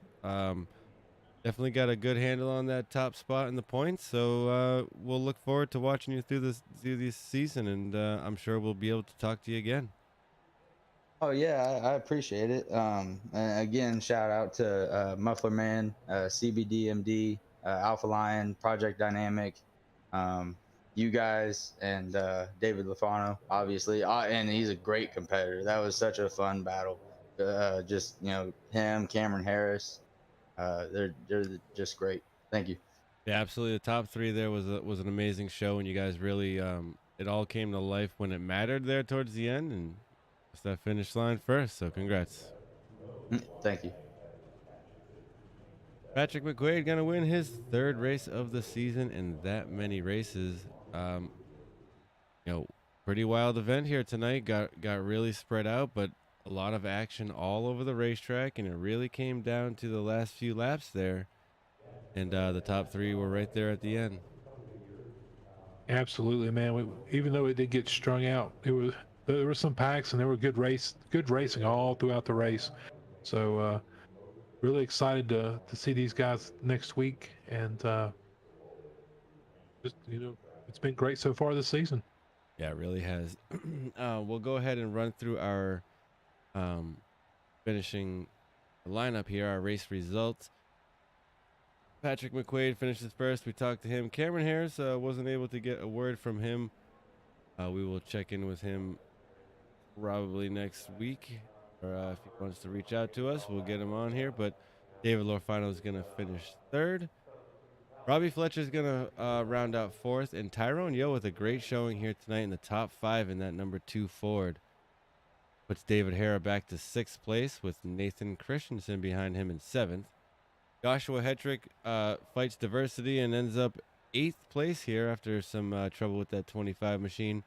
Definitely got a good handle on that top spot in the points, so we'll look forward to watching you through this season, and I'm sure we'll be able to talk to you again. Oh yeah, I appreciate it. And again, shout out to Muffler Man, CBDMD, Alpha Lion, Project Dynamic, you guys, and David Lafano, obviously, and he's a great competitor. That was such a fun battle. Just him, Cameron Harris. They're just great. Thank you. Yeah, absolutely. The top 3 there was an amazing show, and you guys really it all came to life when it mattered there towards the end, and it's that finish line first. So congrats. Thank you. Patrick McQuaid gonna win his 3rd race of the season in that many races. Pretty wild event here tonight. Got really spread out, but a lot of action all over the racetrack, and it really came down to the last few laps there, and the top 3 were right there at the end. Absolutely, man. Even though it did get strung out, there were some packs, and there were good racing all throughout the race. So really excited to see these guys next week, and just it's been great so far this season. Yeah, it really has. We'll go ahead and run through our um, finishing lineup here, our race results. Patrick McQuaid finishes first. We talked to him. Cameron Harris wasn't able to get a word from him. We will check in with him probably next week, or if he wants to reach out to us, we'll get him on here. But David Lorfino is going to finish third. Robbie Fletcher is going to round out fourth, and Tyrone Yo with a great showing here tonight in the top 5 in that number 2 Ford. Puts David Hara back to 6th place with Nathan Christensen behind him in 7th. Joshua Hetrick fights diversity and ends up 8th place here after some trouble with that 25 machine.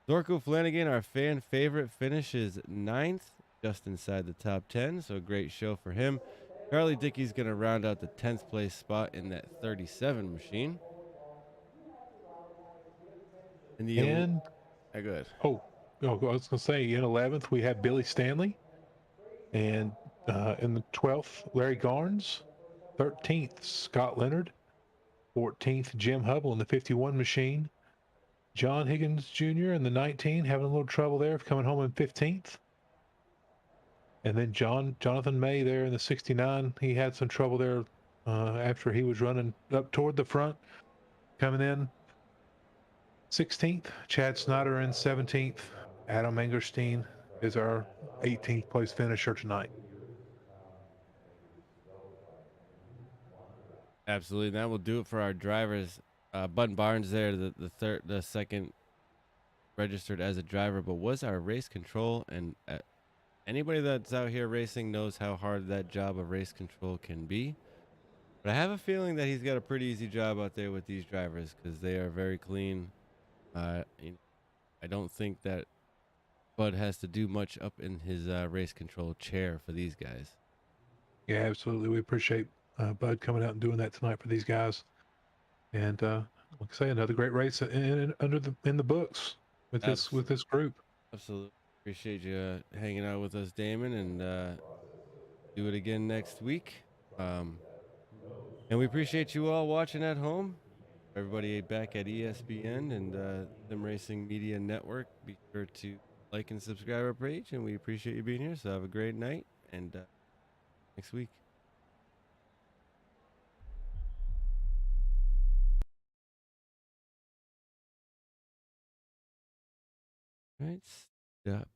Zorko Flanagan, our fan favorite, finishes 9th, just inside the top 10, so a great show for him. Charlie Dickey's going to round out the 10th place spot in that 37 machine. And good. Oh, I was going to say, in 11th, we had Billy Stanley. And in the 12th, Larry Garnes. 13th, Scott Leonard. 14th, Jim Hubble in the 51 machine. John Higgins Jr. in the 19, having a little trouble there, coming home in 15th. And then Jonathan May there in the 69. He had some trouble there after he was running up toward the front, coming in 16th. Chad Snyder in 17th. Adam Angerstein is our 18th place finisher tonight. Absolutely. That will do it for our drivers. Button Barnes there, the second registered as a driver, but was our race control. And anybody that's out here racing knows how hard that job of race control can be. But I have a feeling that he's got a pretty easy job out there with these drivers because they are very clean. I don't think that Bud has to do much up in his race control chair for these guys. Yeah, absolutely. We appreciate Bud coming out and doing that tonight for these guys. And like I say, another great race in the books with this group. Absolutely. Appreciate you hanging out with us, Damon, and do it again next week. And we appreciate you all watching at home. Everybody back at ESBN and Sim Racing Media Network. Be sure to like and subscribe our page, and we appreciate you being here. So have a great night, and next week. All right, stop.